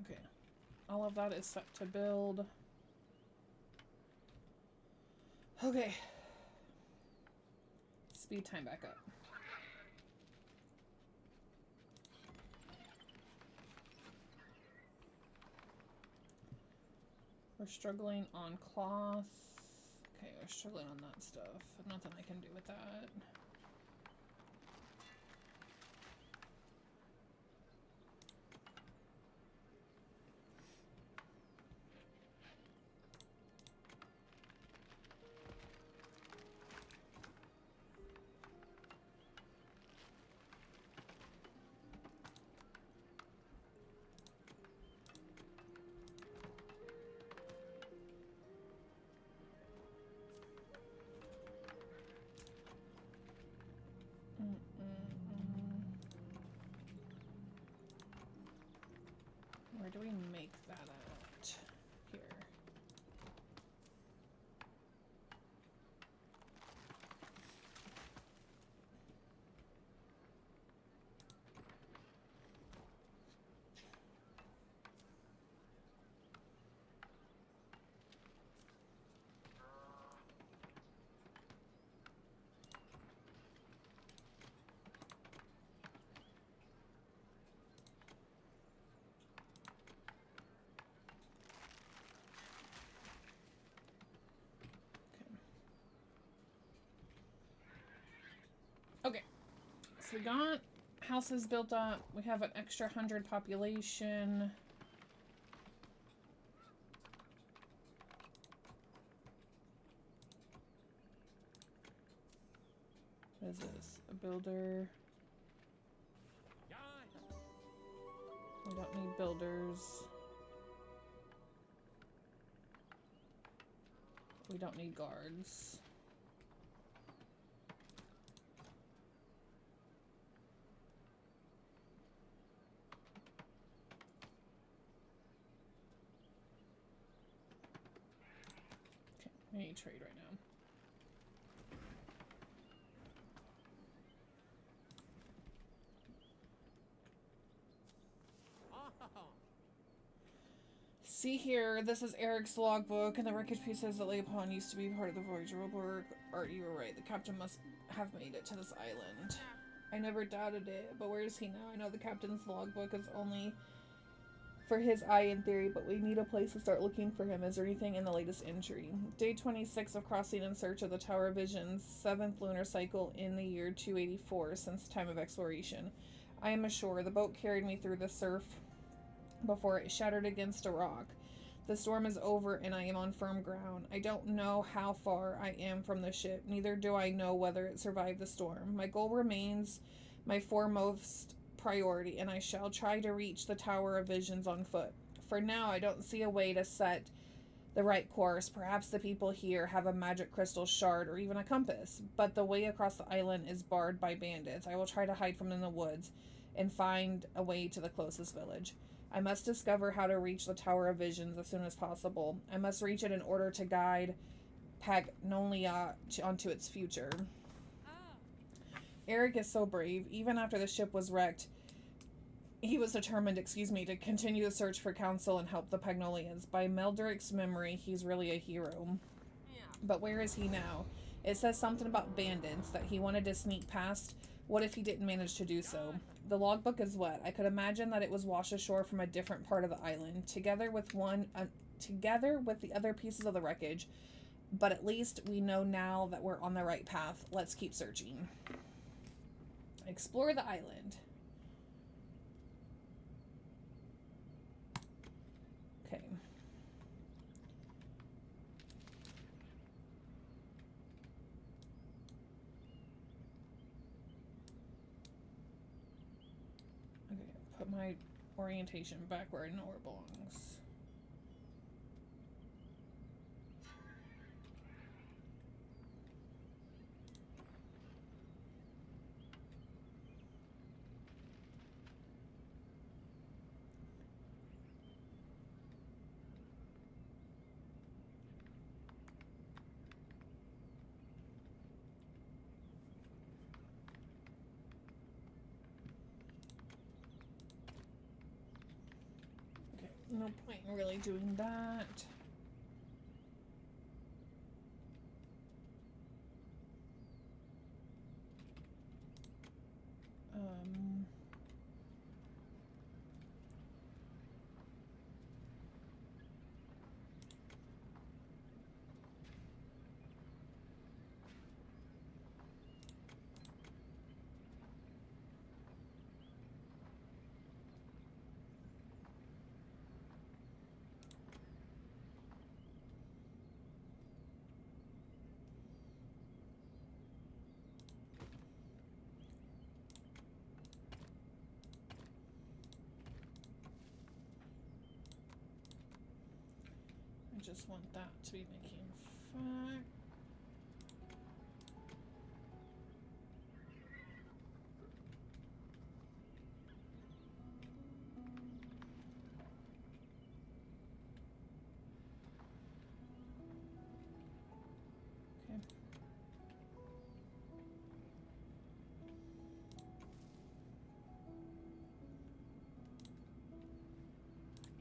Okay. All of that is set to build. Okay. Speed time back up. We're struggling on cloth. Okay, we're struggling on that stuff. Nothing I can do with that. Where do we make that at? Here. Okay. So we got houses built up. We have an extra 100 population. What is this? A builder. We don't need builders. We don't need guards. Okay, we need trade right now. See here, this is Eric's logbook, and the wreckage pieces that lay upon used to be part of the Voyager work. Art, you were right. The captain must have made it to this island. I never doubted it, but where is he now? I know the captain's logbook is only for his eye in theory, but we need a place to start looking for him. Is there anything in the latest entry? Day 26 of crossing in search of the Tower of Vision's 7th lunar cycle in the year 284 since time of exploration. I am ashore. The boat carried me through the surf before it shattered against a rock. The storm is over and I am on firm ground. I don't know how far I am from the ship, neither do I know whether it survived the storm. My goal remains my foremost priority, and I shall try to reach the Tower of Visions on foot. For now, I don't see a way to set the right course. Perhaps the people here have a magic crystal shard or even a compass, but the way across the island is barred by bandits. I will try to hide from them in the woods and find a way to the closest village. I must discover how to reach the Tower of Visions as soon as possible. I must reach it in order to guide Pagonia onto its future. Eric is so brave. Even after the ship was wrecked, he was determined, to continue the search for counsel and help the Pagnolians. By Meldric's memory, he's really a hero. But where is he now? It says something about bandits, that he wanted to sneak past. What if he didn't manage to do so? The logbook is wet. I could imagine that it was washed ashore from a different part of the island, together with the other pieces of the wreckage. But at least we know now that we're on the right path. Let's keep searching. Explore the island. Okay. Okay, put my orientation back where I know it belongs. No point in really doing that. I just want that to be making fact. Okay.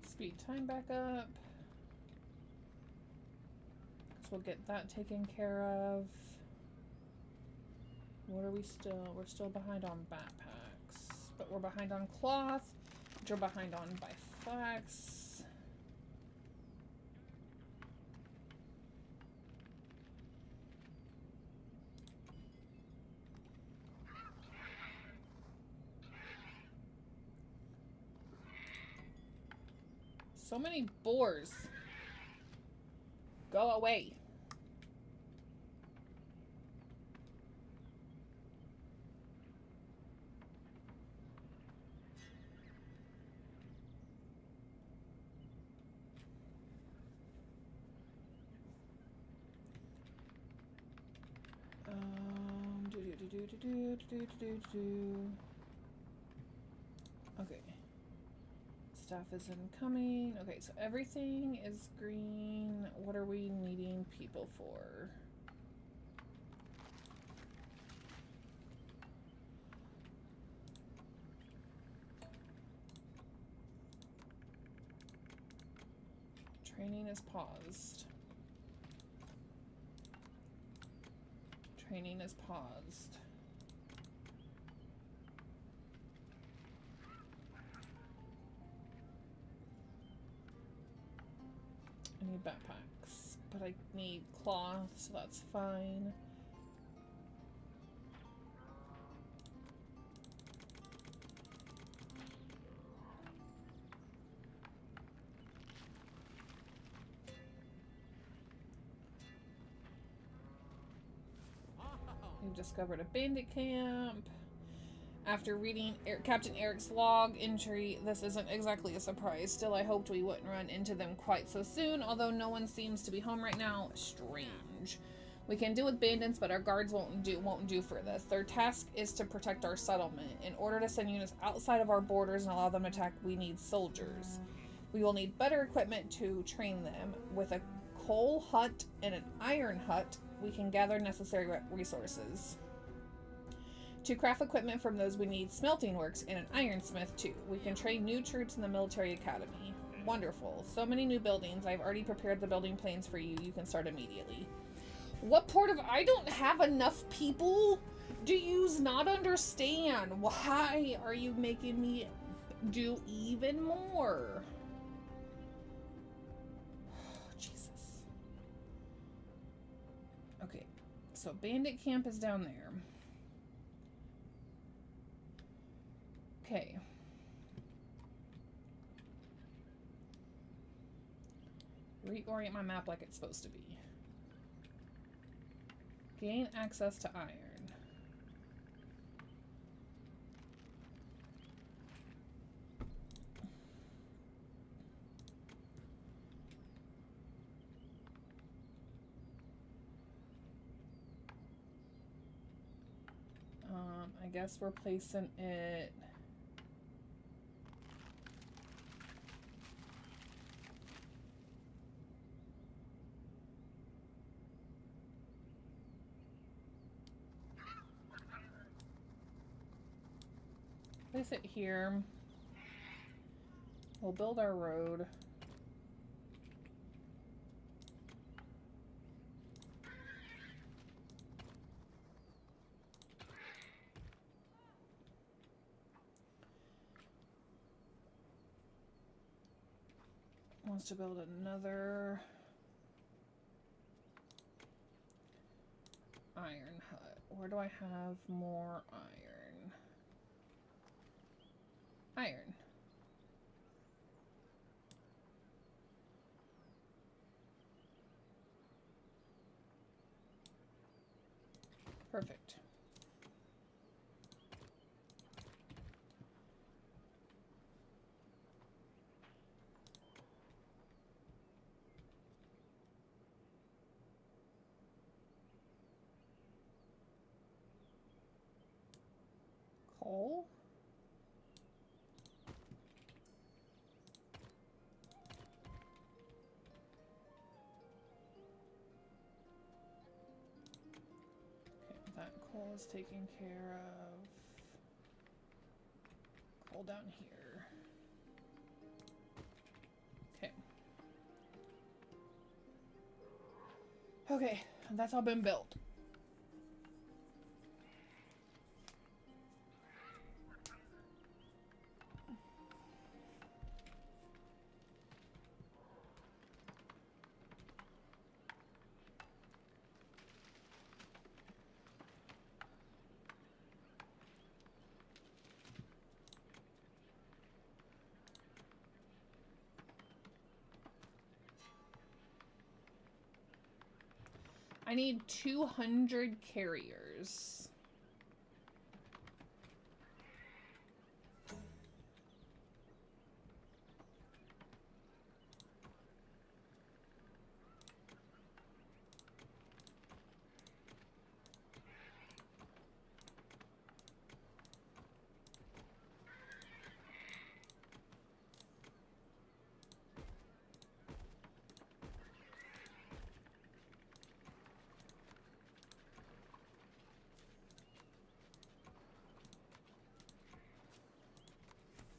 Speed time back up. We'll get that taken care of. What are we still? We're still behind on backpacks, but we're behind on cloth, which we're behind on by flax. So many boars. Go away. Okay. Staff is incoming. Okay, so everything is green. What are we needing people for? Training is paused. Training is paused. I need backpacks, but I need cloth, so that's fine. We've discovered a bandit camp. After reading Captain Eric's log entry, this isn't exactly a surprise. Still, I hoped we wouldn't run into them quite so soon, although no one seems to be home right now. Strange. We can deal with bandits, but our guards won't do for this. Their task is to protect our settlement. In order to send units outside of our borders and allow them to attack, we need soldiers. We will need better equipment to train them. With a coal hut and an iron hut, we can gather necessary resources. To craft equipment from those, we need smelting works and an ironsmith too. We can train new troops in the military academy. Wonderful. So many new buildings. I've already prepared the building plans for you. You can start immediately. What part of I don't have enough people? Do yous not understand? Why are you making me do even more? Jesus. Okay, so bandit camp is down there. Okay. Reorient my map like it's supposed to be. Gain access to iron. I guess we're placing it... Place it here. We'll build our road. Wants to build another iron hut. Where do I have more iron? Iron. Perfect. Coal? Okay, that coal is taken care of. Coal down here. Okay. Okay, that's all been built. I need 200 carriers.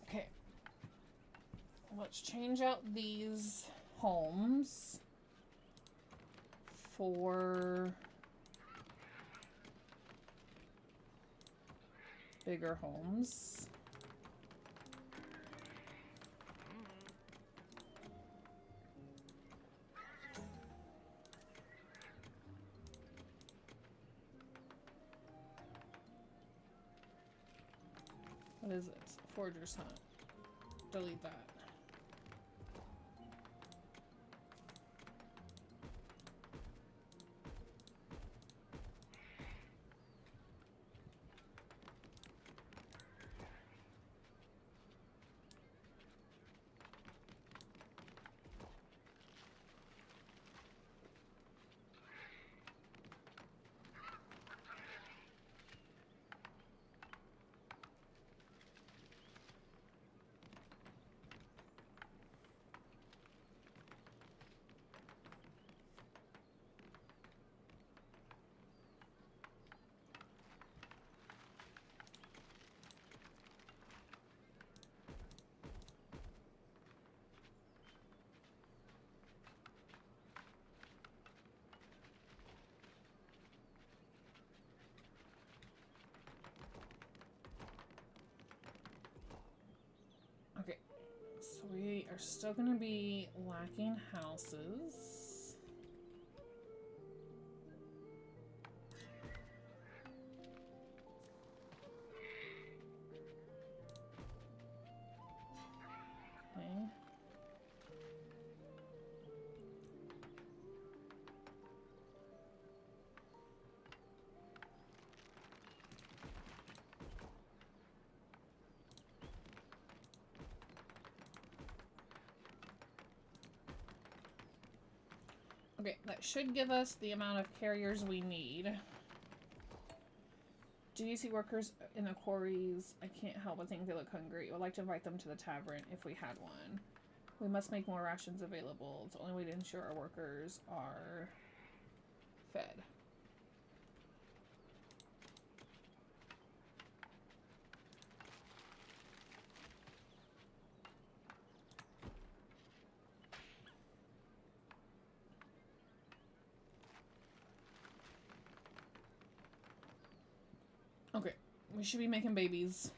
Okay. Let's change out these homes. 4 bigger homes. What is this? Forger's Hunt. Delete that. Okay, so we are still going to be lacking houses. Okay. Okay, that should give us the amount of carriers we need. Do you see workers in the quarries? I can't help but think they look hungry. I would like to invite them to the tavern if we had one. We must make more rations available. It's the only way to ensure our workers are fed. Okay, we should be making babies.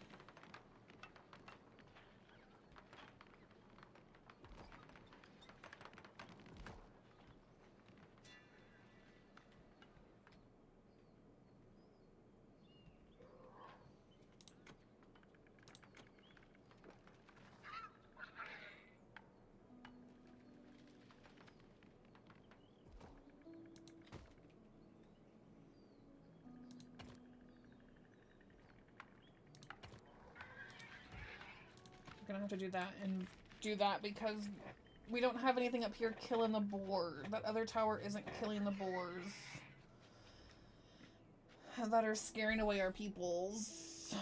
We're gonna have to do that and do that because we don't have anything up here killing the boar. That other tower isn't killing the boars that are scaring away our peoples.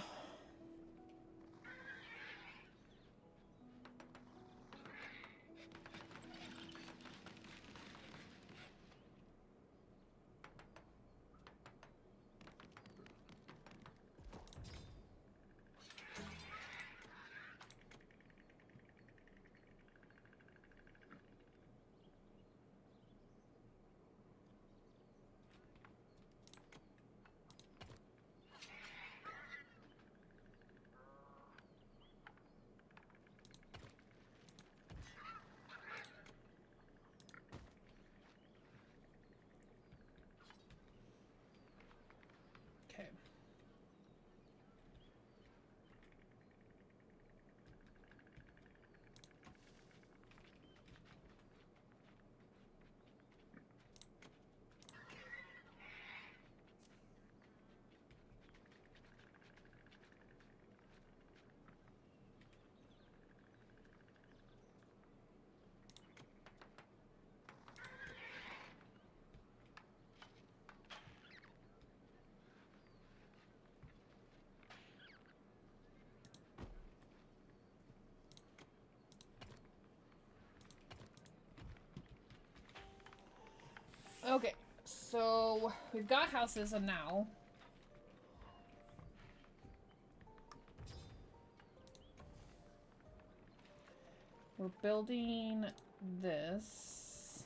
Okay. Okay, so we've got houses and now. We're building this.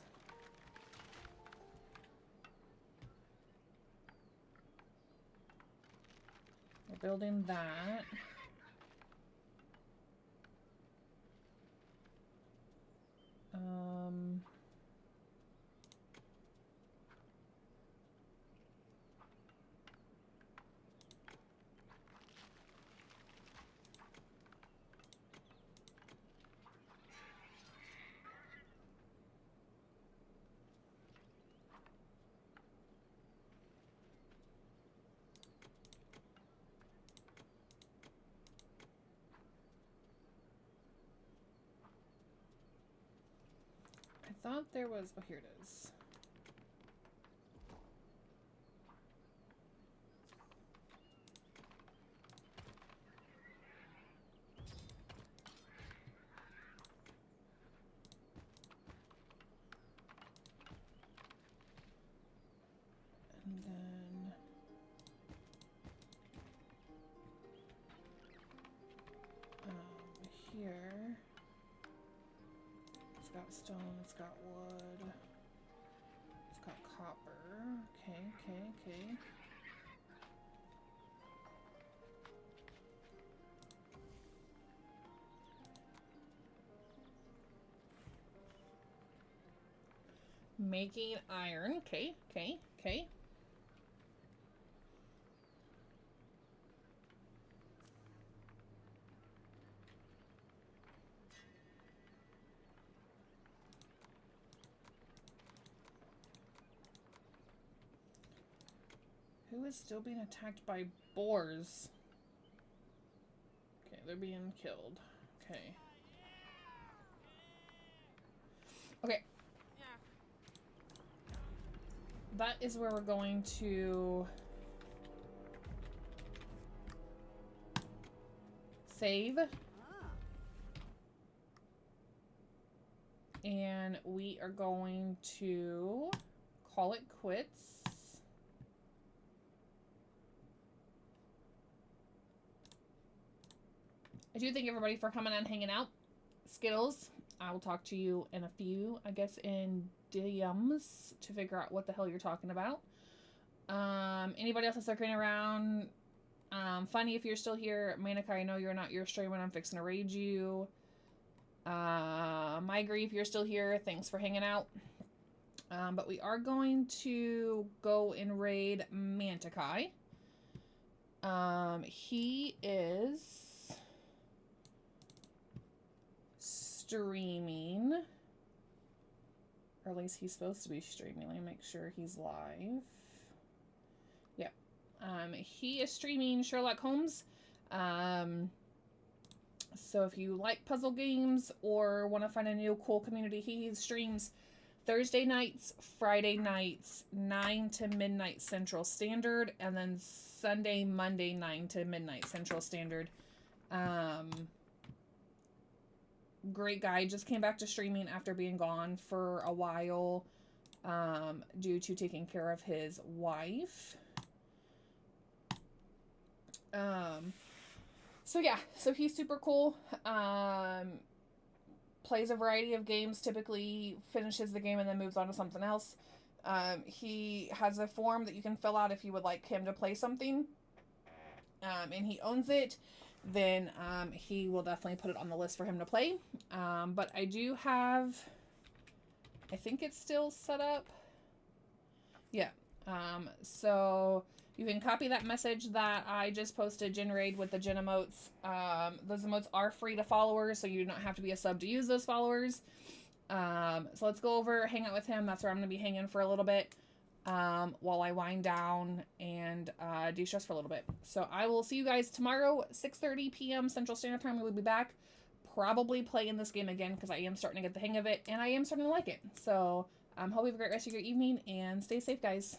We're building that. I thought there was, oh, here it is. And then here, it's got stone, it's got wood, it's got copper. Okay. Making iron. Okay. Who is still being attacked by boars? Okay, they're being killed. Okay. Okay. That is where we're going to save. And we are going to call it quits. I do thank everybody for coming and hanging out. Skittles, I will talk to you in a few, I guess, in DMs to figure out what the hell you're talking about. Anybody else that's lurking around, Funny, if you're still here. Manica, I know you're not your stream when I'm fixing to raid you. Migri, if you're still here, thanks for hanging out. But we are going to go and raid Mantikai. He is streaming, or at least he's supposed to be streaming. Let me make sure he's live. Yep. He is streaming Sherlock Holmes. So if you like puzzle games or want to find a new cool community, he streams Thursday nights, Friday nights, 9 to midnight Central Standard, and then Sunday, Monday, 9 to midnight Central Standard. Great guy. Just came back to streaming after being gone for a while due to taking care of his wife. So yeah, so he's super cool. Plays a variety of games, typically finishes the game and then moves on to something else. He has a form that you can fill out if you would like him to play something, and he owns it, then he will definitely put it on the list for him to play. But I do have, I think it's still set up. Yeah. So you can copy that message that I just posted, Generaid, with the Gen emotes. Those emotes are free to followers, so you don't have to be a sub to use those followers. So let's go over, hang out with him. That's where I'm going to be hanging for a little bit while I wind down and de-stress for a little bit. So I will see you guys tomorrow, 6:30 p.m. Central Standard Time. We will be back, probably playing this game again because I am starting to get the hang of it, and I am starting to like it. So hope you have a great rest of your evening, and stay safe, guys.